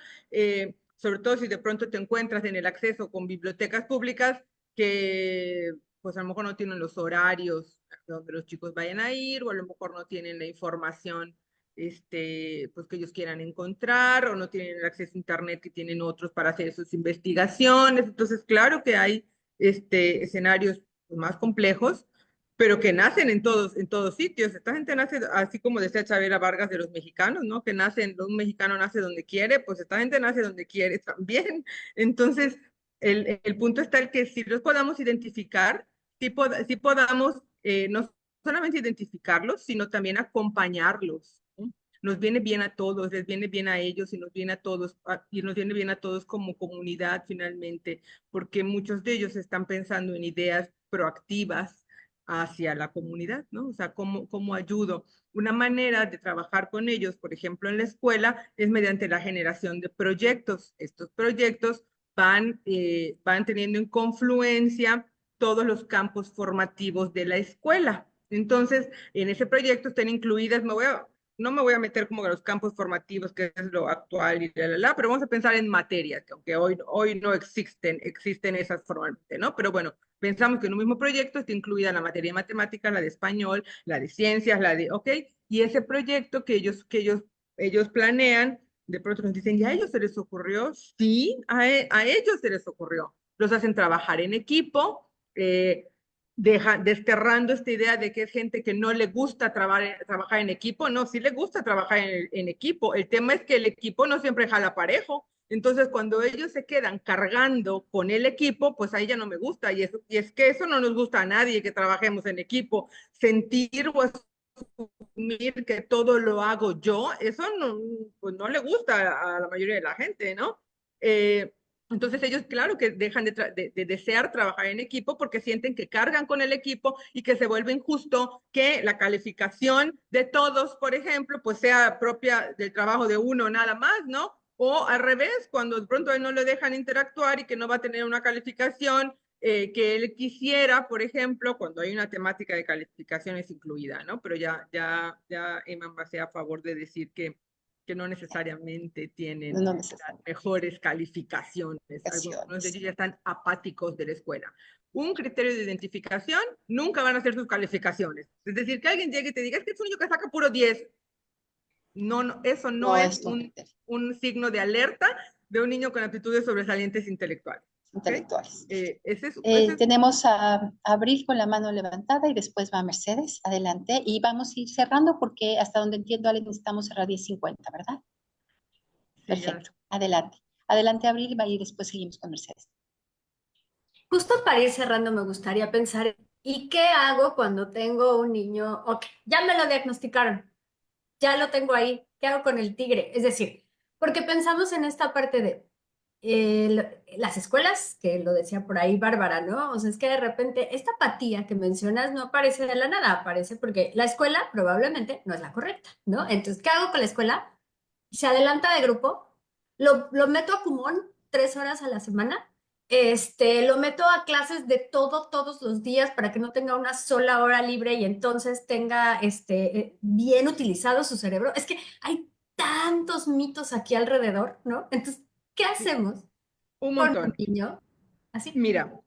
sobre todo si de pronto te encuentras en el acceso con bibliotecas públicas que pues a lo mejor no tienen los horarios donde los chicos vayan a ir, o a lo mejor no tienen la información pues que ellos quieran encontrar, o no tienen el acceso a internet que tienen otros para hacer sus investigaciones. Entonces, claro que hay escenarios pues, más complejos, pero que nacen en todos sitios. Esta gente nace, así como decía Chavela Vargas de los mexicanos, ¿no? Que un mexicano nace donde quiere, pues esta gente nace donde quiere también. Entonces, el punto está el que si los podamos identificar, si podamos no solamente identificarlos, sino también acompañarlos, ¿no? nos viene bien a todos, les viene bien a ellos y nos viene a todos, y nos viene bien a todos como comunidad finalmente, porque muchos de ellos están pensando en ideas proactivas hacia la comunidad, ¿no? O sea, ¿cómo ayudo? Una manera de trabajar con ellos, por ejemplo, en la escuela, es mediante la generación de proyectos. Estos proyectos van teniendo en confluencia todos los campos formativos de la escuela. Entonces, en ese proyecto están incluidas, no me voy a meter como a los campos formativos, que es lo actual y pero vamos a pensar en materias, que aunque hoy no existen esas formalmente, ¿no? Pero bueno, pensamos que en un mismo proyecto está incluida la materia de matemáticas, la de español, la de ciencias, ¿ok? Y ese proyecto que ellos planean, de pronto nos dicen, ¿y a ellos se les ocurrió? Sí, a ellos se les ocurrió. Los hacen trabajar en equipo, desterrando esta idea de que es gente que no le gusta trabajar en equipo. No, sí le gusta trabajar en equipo. El tema es que el equipo no siempre jala parejo. Entonces, cuando ellos se quedan cargando con el equipo, pues a ella no me gusta. Y es que eso no nos gusta a nadie, que trabajemos en equipo. Sentir o asumir que todo lo hago yo, eso no, pues no le gusta a la mayoría de la gente, ¿no? Entonces ellos, claro, que dejan de desear trabajar en equipo porque sienten que cargan con el equipo y que se vuelve injusto que la calificación de todos, por ejemplo, pues sea propia del trabajo de uno nada más, ¿no? O al revés, cuando de pronto a él no le dejan interactuar y que no va a tener una calificación que él quisiera, por ejemplo, cuando hay una temática de calificaciones incluida, ¿no? Pero ya Emma va a ser a favor de decir que no necesariamente tienen No las necesariamente. mejores calificaciones. Algunos de ellos ya están apáticos de la escuela. Un criterio de identificación, nunca van a ser sus calificaciones. Es decir, que alguien llegue y te diga, es que es un niño que saca puro 10. No, eso no No es es un criterio. un signo de alerta de un niño con aptitudes sobresalientes intelectuales. ¿Okay? Intelectuales. Ese Tenemos a Abril con la mano levantada y después va Mercedes. Adelante. Y vamos a ir cerrando porque hasta donde entiendo, Ale, necesitamos cerrar 10:50, ¿verdad? Sí, Perfecto. gracias. Adelante. Adelante, Abril, y después seguimos con Mercedes. Justo para ir cerrando, me gustaría pensar, ¿y qué hago cuando tengo un niño? Ok, ya me lo diagnosticaron, ya lo tengo ahí, ¿qué hago con el tigre? Es decir, porque pensamos en esta parte de las escuelas, que lo decía por ahí Bárbara, ¿no? O sea, es que de repente esta apatía que mencionas no aparece de la nada, aparece porque la escuela probablemente no es la correcta, ¿no? Entonces, ¿qué hago con la escuela? Se adelanta de grupo, lo meto a Kumon 3 horas a la semana, lo meto a clases de todos los días para que no tenga una sola hora libre y entonces tenga bien utilizado su cerebro. Es que hay tantos mitos aquí alrededor, ¿no? Entonces, ¿qué hacemos Un con un montón. niño así? Mira,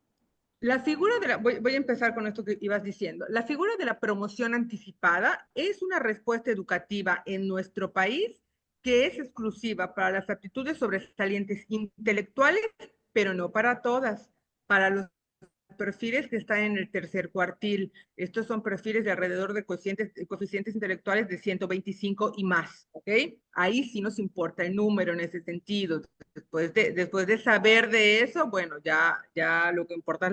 la figura voy a empezar con esto que ibas diciendo. La figura de la promoción anticipada es una respuesta educativa en nuestro país que es exclusiva para las aptitudes sobresalientes intelectuales, pero no para todas. Para los perfiles que están en el tercer cuartil, estos son perfiles de alrededor de coeficientes intelectuales de 125 y más, ¿ok? Ahí sí nos importa el número en ese sentido. Después de saber de eso, bueno, ya lo que importa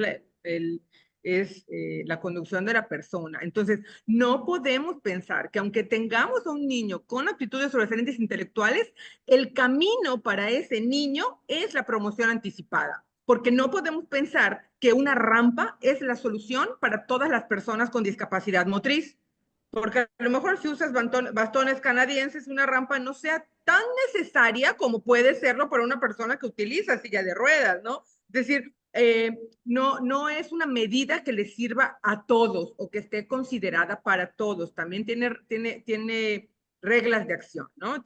es la conducción de la persona. Entonces, no podemos pensar que aunque tengamos a un niño con aptitudes sobresalientes intelectuales, el camino para ese niño es la promoción anticipada, porque no podemos pensar que una rampa es la solución para todas las personas con discapacidad motriz. Porque a lo mejor si usas bastones canadienses, una rampa no sea tan necesaria como puede serlo para una persona que utiliza silla de ruedas, ¿no? Es decir, no es una medida que le sirva a todos o que esté considerada para todos. También tiene reglas de acción, ¿no?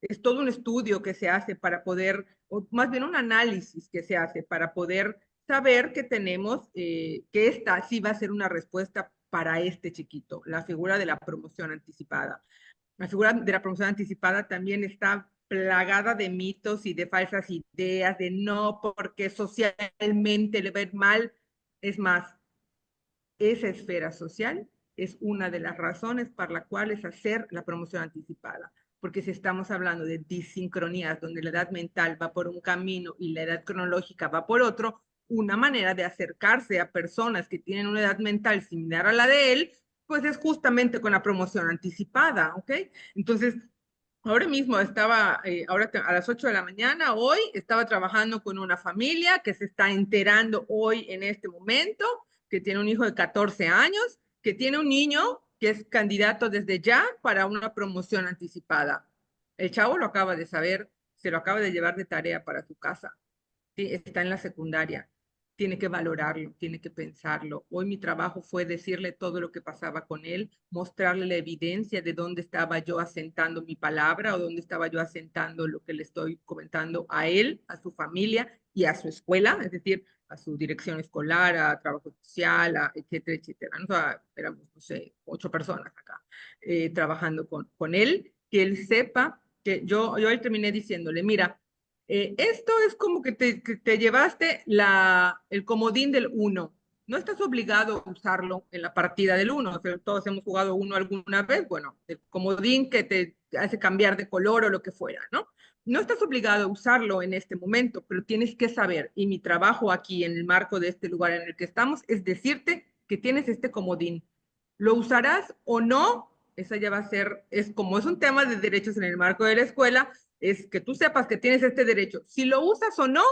Es todo un estudio que se hace para poder, o más bien un análisis que se hace para poder saber que tenemos, que esta sí va a ser una respuesta para este chiquito, la figura de la promoción anticipada. La figura de la promoción anticipada también está plagada de mitos y de falsas ideas, de no, porque socialmente le va a ir mal. Es más, esa esfera social es una de las razones para las cuales hacer la promoción anticipada. Porque si estamos hablando de disincronías, donde la edad mental va por un camino y la edad cronológica va por otro, una manera de acercarse a personas que tienen una edad mental similar a la de él pues es justamente con la promoción anticipada, ¿ok? Entonces, ahora mismo estaba, a las 8 de la mañana, hoy, estaba trabajando con una familia que se está enterando hoy en este momento, que tiene un hijo de 14 años, que tiene un niño que es candidato desde ya para una promoción anticipada. El chavo lo acaba de saber, se lo acaba de llevar de tarea para su casa. Sí, está en la secundaria, tiene que valorarlo, tiene que pensarlo. Hoy mi trabajo fue decirle todo lo que pasaba con él, mostrarle la evidencia de dónde estaba yo asentando mi palabra o dónde estaba yo asentando lo que le estoy comentando a él, a su familia y a su escuela, es decir, a su dirección escolar, a trabajo social, etcétera, etcétera. O sea, éramos, no sé, 8 personas acá trabajando con él, que él sepa que yo él terminé diciéndole, mira, esto es como que te llevaste el comodín del 1. No estás obligado a usarlo en la partida del 1. O sea, todos hemos jugado 1 alguna vez. Bueno, el comodín que te hace cambiar de color o lo que fuera, ¿no? No estás obligado a usarlo en este momento, pero tienes que saber, y mi trabajo aquí en el marco de este lugar en el que estamos es decirte que tienes este comodín. ¿Lo usarás o no? Esa ya va a ser, es como es un tema de derechos en el marco de la escuela, es que tú sepas que tienes este derecho. Si lo usas o no,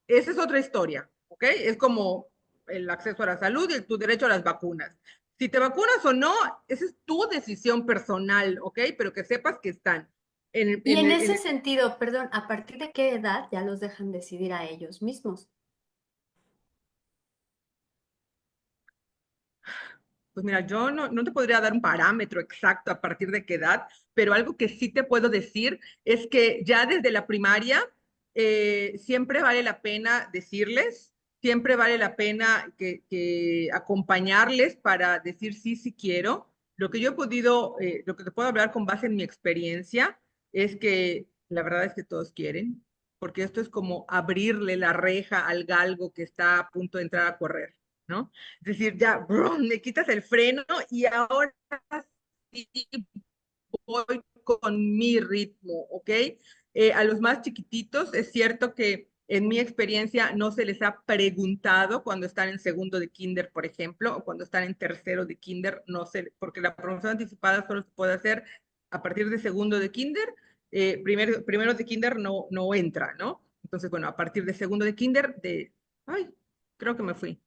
esa es otra historia, ¿ok? Es como el acceso a la salud y tu derecho a las vacunas. Si te vacunas o no, esa es tu decisión personal, ¿ok? Pero que sepas que están. Y en ese sentido, perdón, ¿a partir de qué edad ya los dejan decidir a ellos mismos? Pues mira, yo no te podría dar un parámetro exacto a partir de qué edad, pero algo que sí te puedo decir es que ya desde la primaria siempre vale la pena decirles, siempre vale la pena que acompañarles para decir sí, sí quiero. Lo que yo he podido, lo que te puedo hablar con base en mi experiencia es que la verdad es que todos quieren, porque esto es como abrirle la reja al galgo que está a punto de entrar a correr, ¿no? Es decir, ya, brum, le quitas el freno y ahora sí voy con mi ritmo, ¿ok? A los más chiquititos es cierto que en mi experiencia no se les ha preguntado cuando están en segundo de kinder, por ejemplo, o cuando están en tercero de kinder, no sé, porque la promoción anticipada solo se puede hacer a partir de segundo de kinder, primero de kinder no entra, ¿no? Entonces, bueno, a partir de segundo de kinder, ay, creo que me fui.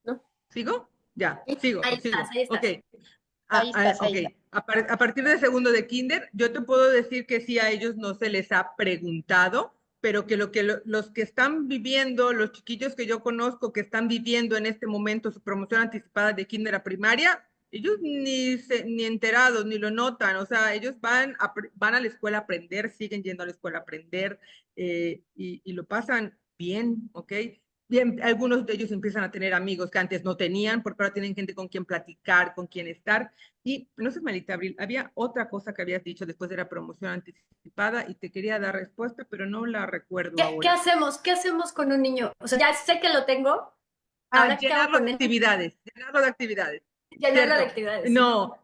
¿No? ¿Sigo? Ya, sigo, Ahí sigo. estás, ahí Ok. estás. Ahí estás, Ok. ahí estás. A partir de segundo de kinder, yo te puedo decir que sí a ellos no se les ha preguntado, pero que los que están viviendo, los chiquillos que yo conozco que están viviendo en este momento su promoción anticipada de kinder a primaria, ellos ni enterados, ni lo notan, o sea, ellos van a la escuela a aprender, siguen yendo a la escuela a aprender y lo pasan bien, ¿ok? Bien, algunos de ellos empiezan a tener amigos que antes no tenían, porque ahora tienen gente con quien platicar, con quien estar. Y no sé, Marita Abril, había otra cosa que habías dicho después de la promoción anticipada y te quería dar respuesta, pero no la recuerdo ¿Qué ahora. hacemos? ¿Qué hacemos con un niño? O sea, ya sé que lo tengo. Ahora, ¿qué hago Llenarlo con de él? actividades, llenarlo de actividades. Llenarlo de Cierto. actividades, sí. No,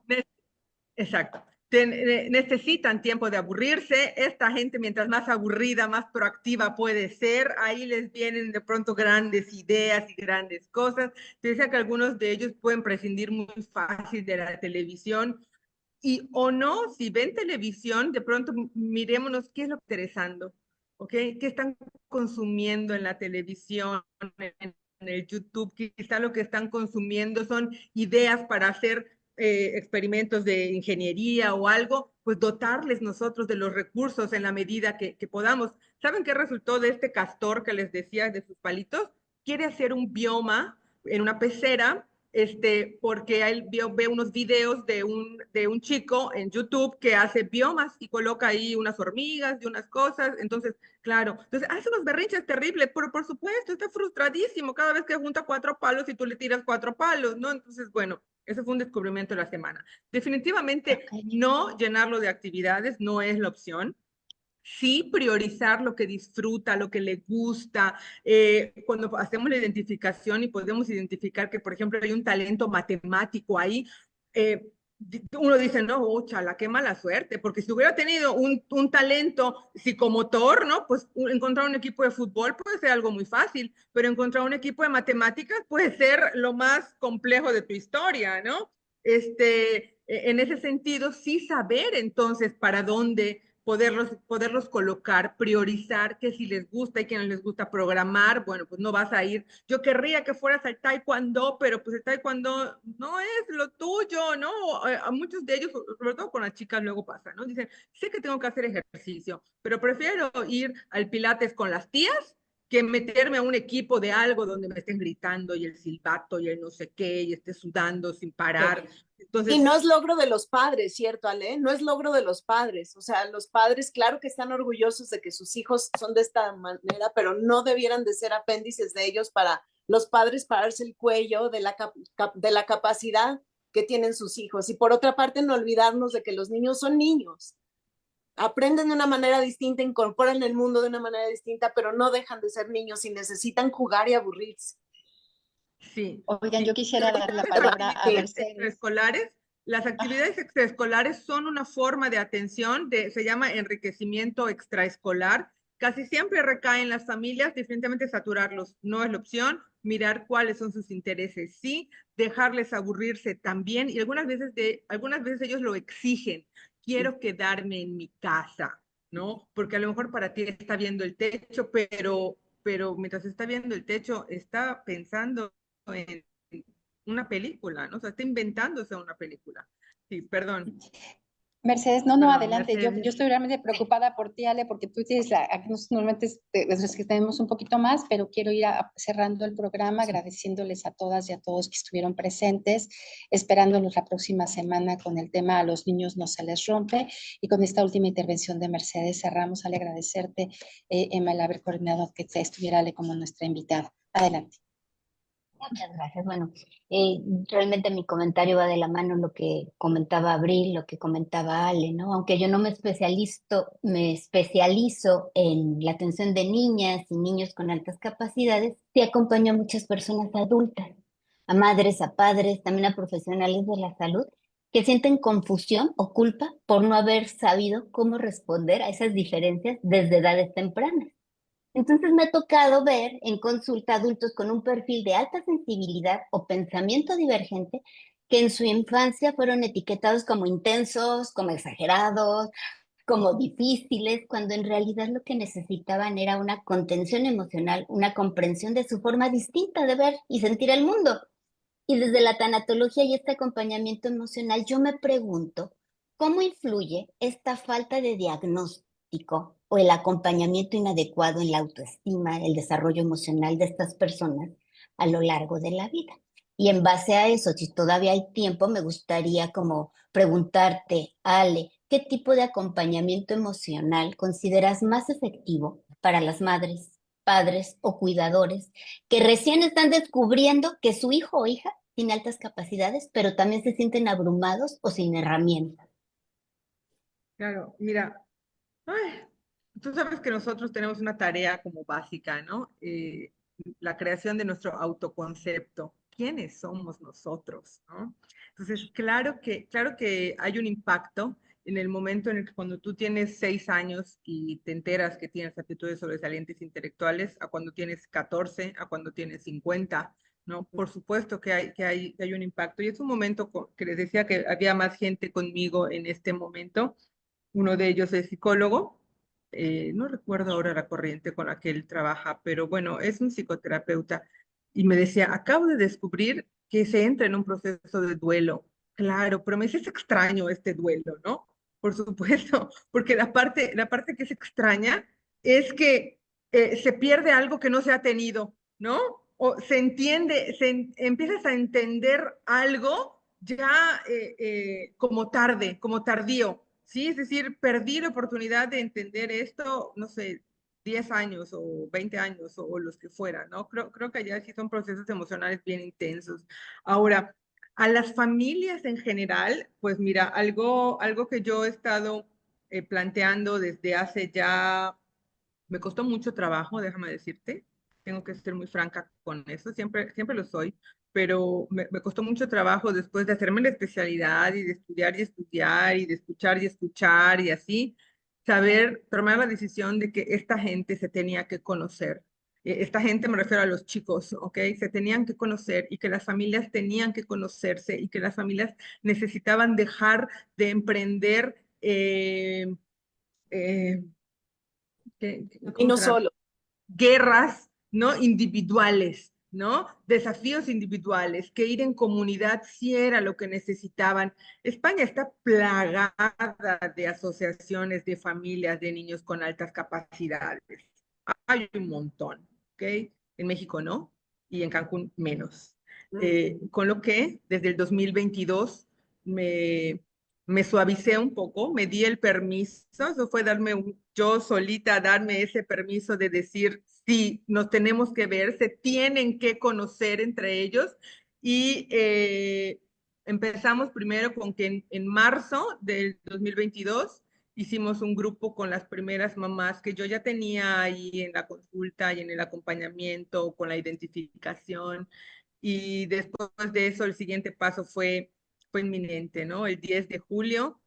exacto. Necesitan tiempo de aburrirse. Esta gente, mientras más aburrida, más proactiva puede ser. Ahí les vienen de pronto grandes ideas y grandes cosas. Te decía que algunos de ellos pueden prescindir muy fácil de la televisión. Y o no, si ven televisión, de pronto mirémonos qué es lo que está interesando, ¿ok? ¿Qué están consumiendo en la televisión, en el YouTube? Quizá lo que están consumiendo son ideas para hacer experimentos de ingeniería o algo, pues dotarles nosotros de los recursos en la medida que podamos. ¿Saben qué resultó de este castor que les decía de sus palitos? Quiere hacer un bioma en una pecera porque él ve unos videos de un chico en YouTube que hace biomas y coloca ahí unas hormigas y unas cosas. Entonces, claro, entonces hace unos berrinches terribles, pero por supuesto, está frustradísimo cada vez que junta 4 palos y tú le tiras 4 palos, ¿no? Entonces, bueno, ese fue un descubrimiento de la semana. Definitivamente Ok. no llenarlo de actividades no es la opción. Sí priorizar lo que disfruta, lo que le gusta. Cuando hacemos la identificación y podemos identificar que, por ejemplo, hay un talento matemático ahí, uno dice, no, chala, qué mala suerte, porque si hubiera tenido un talento psicomotor, ¿no? Pues encontrar un equipo de fútbol puede ser algo muy fácil, pero encontrar un equipo de matemáticas puede ser lo más complejo de tu historia, ¿no? en ese sentido, sí saber entonces para dónde poderlos colocar, priorizar que si les gusta y que no les gusta programar, bueno, pues no vas a ir. Yo querría que fueras al taekwondo, pero pues el taekwondo no es lo tuyo, ¿no? A muchos de ellos, sobre todo con las chicas, luego pasa, ¿no? Dicen, sé que tengo que hacer ejercicio, pero prefiero ir al pilates con las tías que meterme a un equipo de algo donde me estén gritando y el silbato y el no sé qué y esté sudando sin parar. Y Entonces, no es logro de los padres, ¿cierto, Ale? No es logro de los padres. O sea, los padres, claro que están orgullosos de que sus hijos son de esta manera, pero no debieran de ser apéndices de ellos para los padres pararse el cuello de la capacidad que tienen sus hijos. Y por otra parte, no olvidarnos de que los niños son niños. Aprenden de una manera distinta, incorporan el mundo de una manera distinta, pero no dejan de ser niños y necesitan jugar y aburrirse. sí, Oigan, sí. yo quisiera dar la Las palabra a actividades Mercedes. las Ah, actividades extraescolares son una forma de atención, se llama enriquecimiento extraescolar. Casi siempre recae en las familias, definitivamente saturarlos no es la opción, mirar cuáles son sus intereses, sí, dejarles aburrirse también, y algunas veces ellos lo exigen, quiero quedarme en mi casa, ¿no? Porque a lo mejor para ti está viendo el techo, pero mientras está viendo el techo, está pensando en una película, ¿no? O sea, está inventándose una película. Sí, Mercedes, no, no, perdón, adelante. Yo Mercedes. estoy realmente preocupada por ti, Ale, porque tú tienes aquí normalmente es que tenemos un poquito más, pero quiero ir cerrando el programa, agradeciéndoles a todas y a todos que estuvieron presentes, esperándolos la próxima semana con el tema A los niños no se les rompe. Y con esta última intervención de Mercedes cerramos. Ale, agradecerte, Emma, el haber coordinado que estuviera Ale como nuestra invitada. Adelante. Muchas gracias. Bueno, realmente mi comentario va de la mano lo que comentaba Abril, lo que comentaba Ale, ¿no? Aunque yo no me especializo en la atención de niñas y niños con altas capacidades, sí acompaño a muchas personas adultas, a madres, a padres, también a profesionales de la salud, que sienten confusión o culpa por no haber sabido cómo responder a esas diferencias desde edades tempranas. Entonces me ha tocado ver en consulta adultos con un perfil de alta sensibilidad o pensamiento divergente que en su infancia fueron etiquetados como intensos, como exagerados, como difíciles, cuando en realidad lo que necesitaban era una contención emocional, una comprensión de su forma distinta de ver y sentir el mundo. Y desde la tanatología y este acompañamiento emocional, yo me pregunto, ¿cómo influye esta falta de diagnóstico o el acompañamiento inadecuado en la autoestima, el desarrollo emocional de estas personas a lo largo de la vida? Y en base a eso, si todavía hay tiempo, me gustaría como preguntarte, Ale, ¿qué tipo de acompañamiento emocional consideras más efectivo para las madres, padres o cuidadores que recién están descubriendo que su hijo o hija tiene altas capacidades, pero también se sienten abrumados o sin herramientas? Claro, mira, ay, tú sabes que nosotros tenemos una tarea como básica, ¿no? La creación de nuestro autoconcepto. ¿Quiénes somos nosotros, no? Entonces, claro que hay un impacto en el momento en el que cuando tú tienes 6 años y te enteras que tienes aptitudes sobresalientes intelectuales, a cuando tienes 14, a cuando tienes 50, ¿no? Por supuesto que hay un impacto. Y es un momento que les decía que había más gente conmigo en este momento. Uno de ellos es psicólogo, no recuerdo ahora la corriente con la que él trabaja, pero bueno, es un psicoterapeuta. Y me decía, acabo de descubrir que se entra en un proceso de duelo. Claro, pero me dice, es extraño este duelo, ¿no? Por supuesto, porque la parte que es extraña es que se pierde algo que no se ha tenido, ¿no? O se entiende, empiezas a entender algo ya como tarde, como tardío, ¿sí? Es decir, perdí la oportunidad de entender esto, no sé, 10 años o 20 años o los que fueran, ¿no? Creo que allá sí son procesos emocionales bien intensos. Ahora, a las familias en general, pues mira, algo que yo he estado planteando desde hace ya, me costó mucho trabajo, déjame decirte, tengo que ser muy franca con eso, siempre lo soy, pero me costó mucho trabajo después de hacerme la especialidad y de estudiar y estudiar y de escuchar y escuchar y así, tomar la decisión de que esta gente se tenía que conocer. esta gente me refiero a los chicos, ¿ok? Se tenían que conocer y que las familias tenían que conocerse y que las familias necesitaban dejar de emprender eh, Y ¿cómo no será? solo. Guerras, ¿no? Individuales, ¿no? Desafíos individuales, que ir en comunidad sí era lo que necesitaban. España está plagada de asociaciones de familias de niños con altas capacidades. Hay un montón, ¿ok? En México no, y en Cancún menos. Con lo que desde el 2022 me suavicé un poco, me di el permiso, eso fue yo solita darme ese permiso de decir, sí, nos tenemos que ver, se tienen que conocer entre ellos y empezamos primero con que en marzo del 2022 hicimos un grupo con las primeras mamás que yo ya tenía ahí en la consulta y en el acompañamiento, con la identificación. Y después de eso, el siguiente paso fue inminente, ¿no? El 10 de julio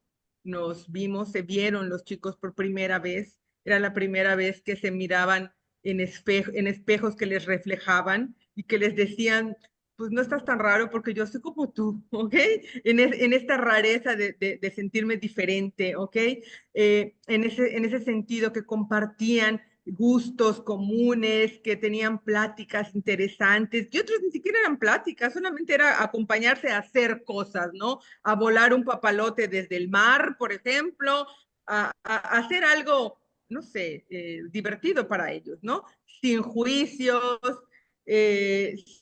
nos vimos, se vieron los chicos por primera vez. Era la primera vez que se miraban en espejos que les reflejaban y que les decían, pues no estás tan raro porque yo soy como tú, ¿ok? En esta rareza de sentirme diferente, ¿ok? En ese sentido que compartían gustos comunes, que tenían pláticas interesantes, y otros ni siquiera eran pláticas, solamente era acompañarse a hacer cosas, ¿no? A volar un papalote desde el mar, por ejemplo, a hacer algo, no sé, divertido para ellos, ¿no? Sin juicios,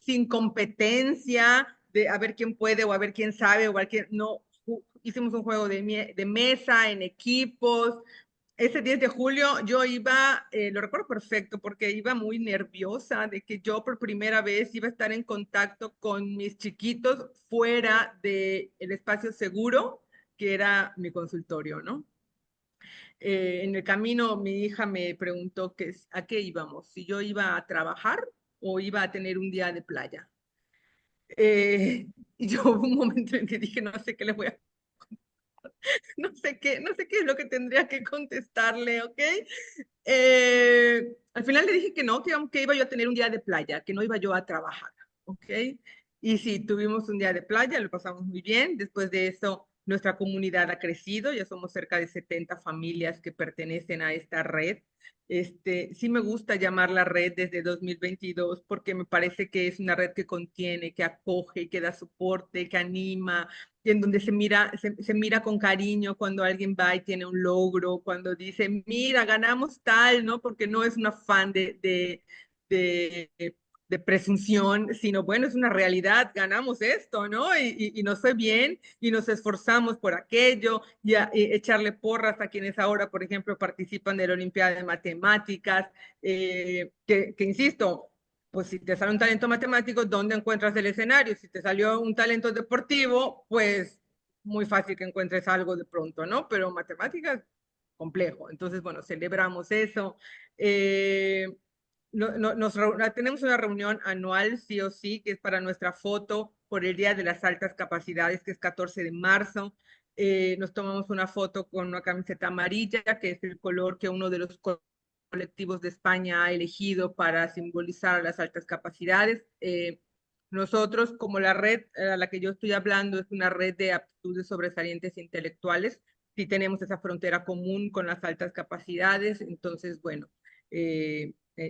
sin competencia de a ver quién puede o a ver quién sabe o a ver quién no. Hicimos un juego de mesa en equipos. Ese 10 de julio yo iba, lo recuerdo perfecto, porque iba muy nerviosa de que yo por primera vez iba a estar en contacto con mis chiquitos fuera del espacio seguro, que era mi consultorio, ¿no? En el camino mi hija me preguntó a qué íbamos, si yo iba a trabajar o iba a tener un día de playa. Y yo hubo un momento en que dije, no sé qué le voy a no sé qué es lo que tendría que contestarle, ¿ok? Al final le dije que no, que iba yo a tener un día de playa, que no iba yo a trabajar, ¿ok? Y sí, tuvimos un día de playa, lo pasamos muy bien. Después de eso, nuestra comunidad ha crecido, ya somos cerca de 70 familias que pertenecen a esta red. Sí me gusta llamar la red desde 2022 porque me parece que es una red que contiene, que acoge, que da soporte, que anima, y en donde se mira con cariño cuando alguien va y tiene un logro, cuando dice, mira, ganamos tal, ¿no? Porque no es un afán de, de presunción, sino bueno, es una realidad, ganamos esto, ¿no? Y nos fue bien y nos esforzamos por aquello y echarle porras a quienes ahora, por ejemplo, participan de la Olimpiada de Matemáticas, que insisto, pues si te sale un talento matemático, ¿dónde encuentras el escenario? Si te salió un talento deportivo, pues muy fácil que encuentres algo de pronto, ¿no? Pero matemáticas, complejo. Entonces, bueno, celebramos eso. Tenemos una reunión anual, sí o sí, que es para nuestra foto por el Día de las Altas Capacidades, que es 14 de marzo. Nos tomamos una foto con una camiseta amarilla, que es el color que uno de los colectivos de España ha elegido para simbolizar las altas capacidades. Nosotros, como la red a la que yo estoy hablando, es una red de aptitudes sobresalientes intelectuales, sí tenemos esa frontera común con las altas capacidades, entonces, bueno,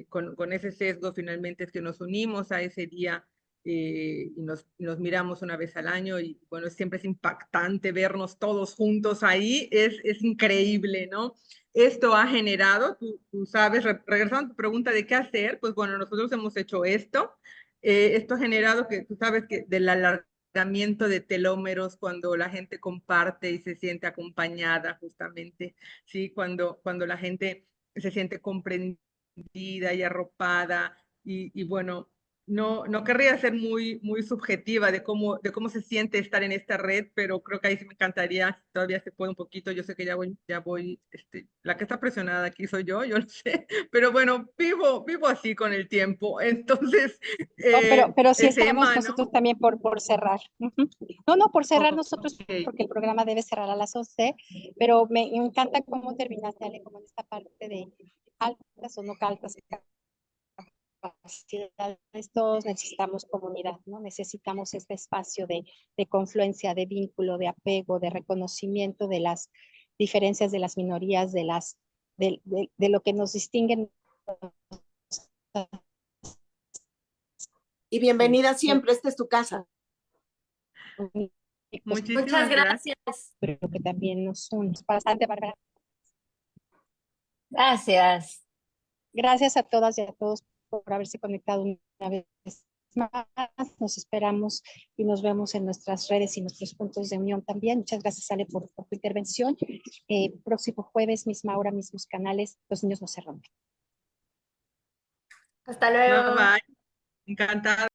con ese sesgo finalmente es que nos unimos a ese día y nos miramos una vez al año y bueno, siempre es impactante vernos todos juntos ahí, es increíble, ¿no? Esto ha generado, tú sabes, regresando a tu pregunta de qué hacer, pues bueno, nosotros hemos hecho esto. Esto ha generado que tú sabes que del alargamiento de telómeros cuando la gente comparte y se siente acompañada justamente, ¿sí? Cuando la gente se siente comprendida y arropada y bueno, no querría ser muy subjetiva de cómo se siente estar en esta red, pero creo que ahí sí me encantaría, todavía se puede un poquito, yo sé que ya voy, la que está presionada aquí soy yo lo sé, pero bueno, vivo así con el tiempo, entonces, Oh, pero sí ese estamos emano, nosotros también por cerrar. Ujú. No, por cerrar nosotros, ok, porque el programa debe cerrar a las 11, pero me encanta cómo terminaste, Ale, como en esta parte de altas o no altas capacidades, todos necesitamos comunidad, ¿no? Necesitamos este espacio de confluencia, de vínculo, de apego, de reconocimiento de las diferencias de las minorías, de lo que nos distinguen. Y bienvenida siempre, esta es tu casa. Muchísimas Muchas gracias. Pero que también nos une. Bastante, Bárbara. Gracias. Gracias a todas y a todos por haberse conectado una vez más. Nos esperamos y nos vemos en nuestras redes y nuestros puntos de unión también. Muchas gracias, Ale, por tu intervención. Próximo jueves, misma hora, mismos canales. Los niños no se rompen. Hasta Bye luego. bye. Encantada.